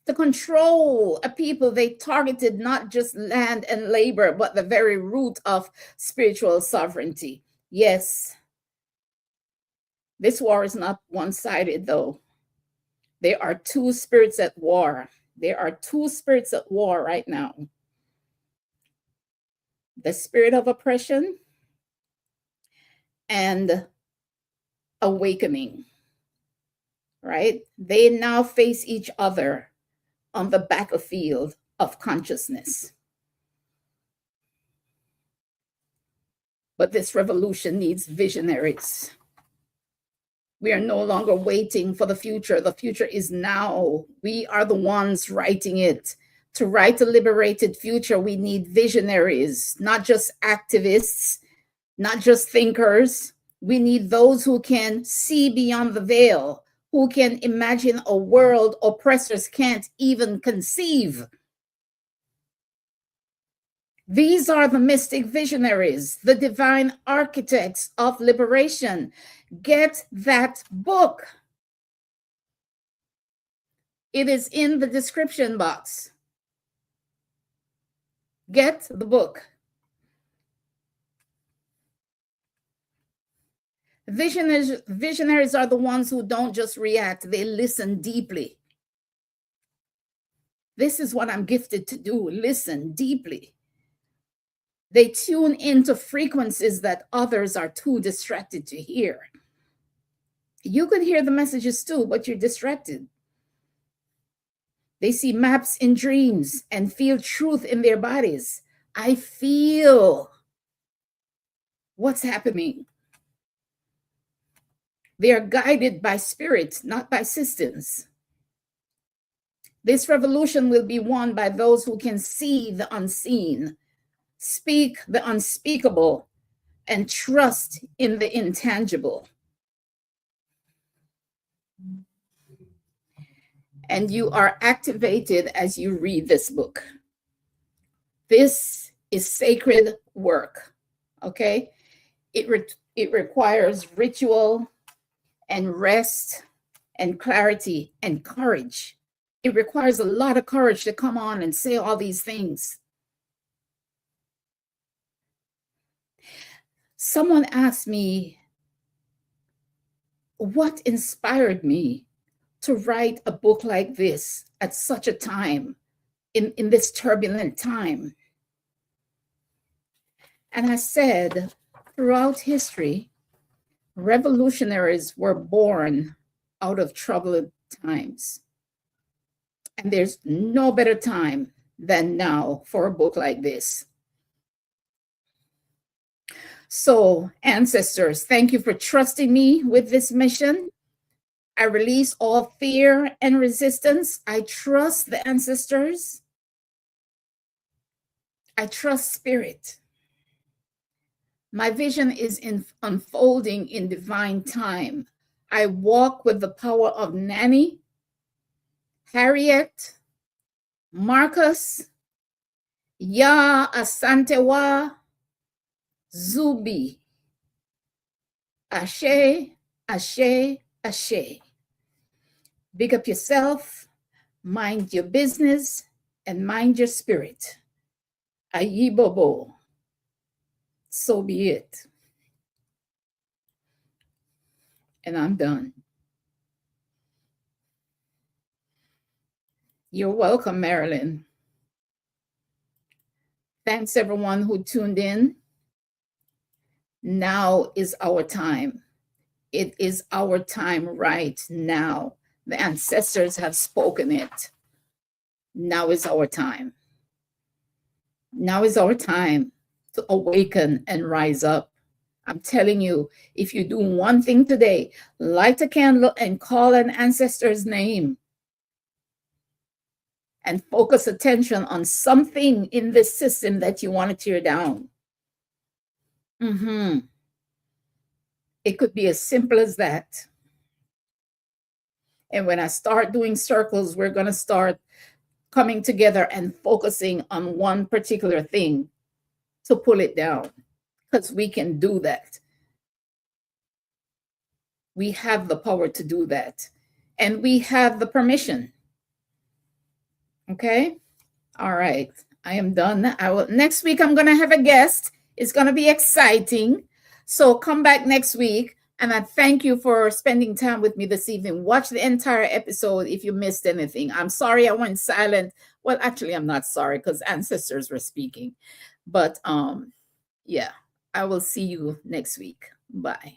To control a people, they targeted not just land and labor, but the very root of spiritual sovereignty. Yes, this war is not one-sided, though. There are two spirits at war. There are two spirits at war right now. The spirit of oppression and awakening, right? They now face each other on the battlefield of consciousness. But this revolution needs visionaries. We are no longer waiting for the future. The future is now. We are the ones writing it. To write a liberated future, we need visionaries, not just activists, not just thinkers. We need those who can see beyond the veil, who can imagine a world oppressors can't even conceive. These are the mystic visionaries, the divine architects of liberation. Get that book. It is in the description box. Get the book. Visionaries are the ones who don't just react, they listen deeply. This is what I'm gifted to do, listen deeply. They tune into frequencies that others are too distracted to hear. You could hear the messages too, but you're distracted. They see maps in dreams and feel truth in their bodies. I feel what's happening. They are guided by spirit, not by systems. This revolution will be won by those who can see the unseen, speak the unspeakable, and trust in the intangible. And you are activated as you read this book. This is sacred work, okay? It requires ritual and rest and clarity and courage. It requires a lot of courage to come on and say all these things. Someone asked me, what inspired me to write a book like this at such a time, in this turbulent time? And I said, throughout history, revolutionaries were born out of troubled times. And there's no better time than now for a book like this. So, ancestors, thank you for trusting me with this mission. I release all fear and resistance. I trust the ancestors. I trust spirit. My vision is unfolding in divine time. I walk with the power of Nanny, Harriet, Marcus, Ya Asantewa, Zubi. Ashe, Ashe, Ashe. Big up yourself, mind your business, and mind your spirit. Ayibobo. So be it. And I'm done. You're welcome, Marilyn. Thanks everyone who tuned in. Now is our time. It is our time right now. The ancestors have spoken it. Now is our time. Now is our time to awaken and rise up. I'm telling you, if you do one thing today, light a candle and call an ancestor's name and focus attention on something in this system that you want to tear down. It could be as simple as that. And when I start doing circles, we're going to start coming together and focusing on one particular thing to pull it down, because we can do that. We have the power to do that. And we have the permission. Okay? All right. I am done. Next week, I'm going to have a guest. It's going to be exciting. So come back next week. And I thank you for spending time with me this evening. Watch the entire episode if you missed anything. I'm sorry I went silent. Well, actually, I'm not sorry because ancestors were speaking. But yeah, I will see you next week. Bye.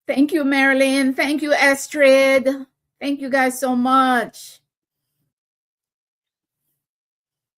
Thank you, Marilyn. Thank you, Astrid. Thank you guys so much.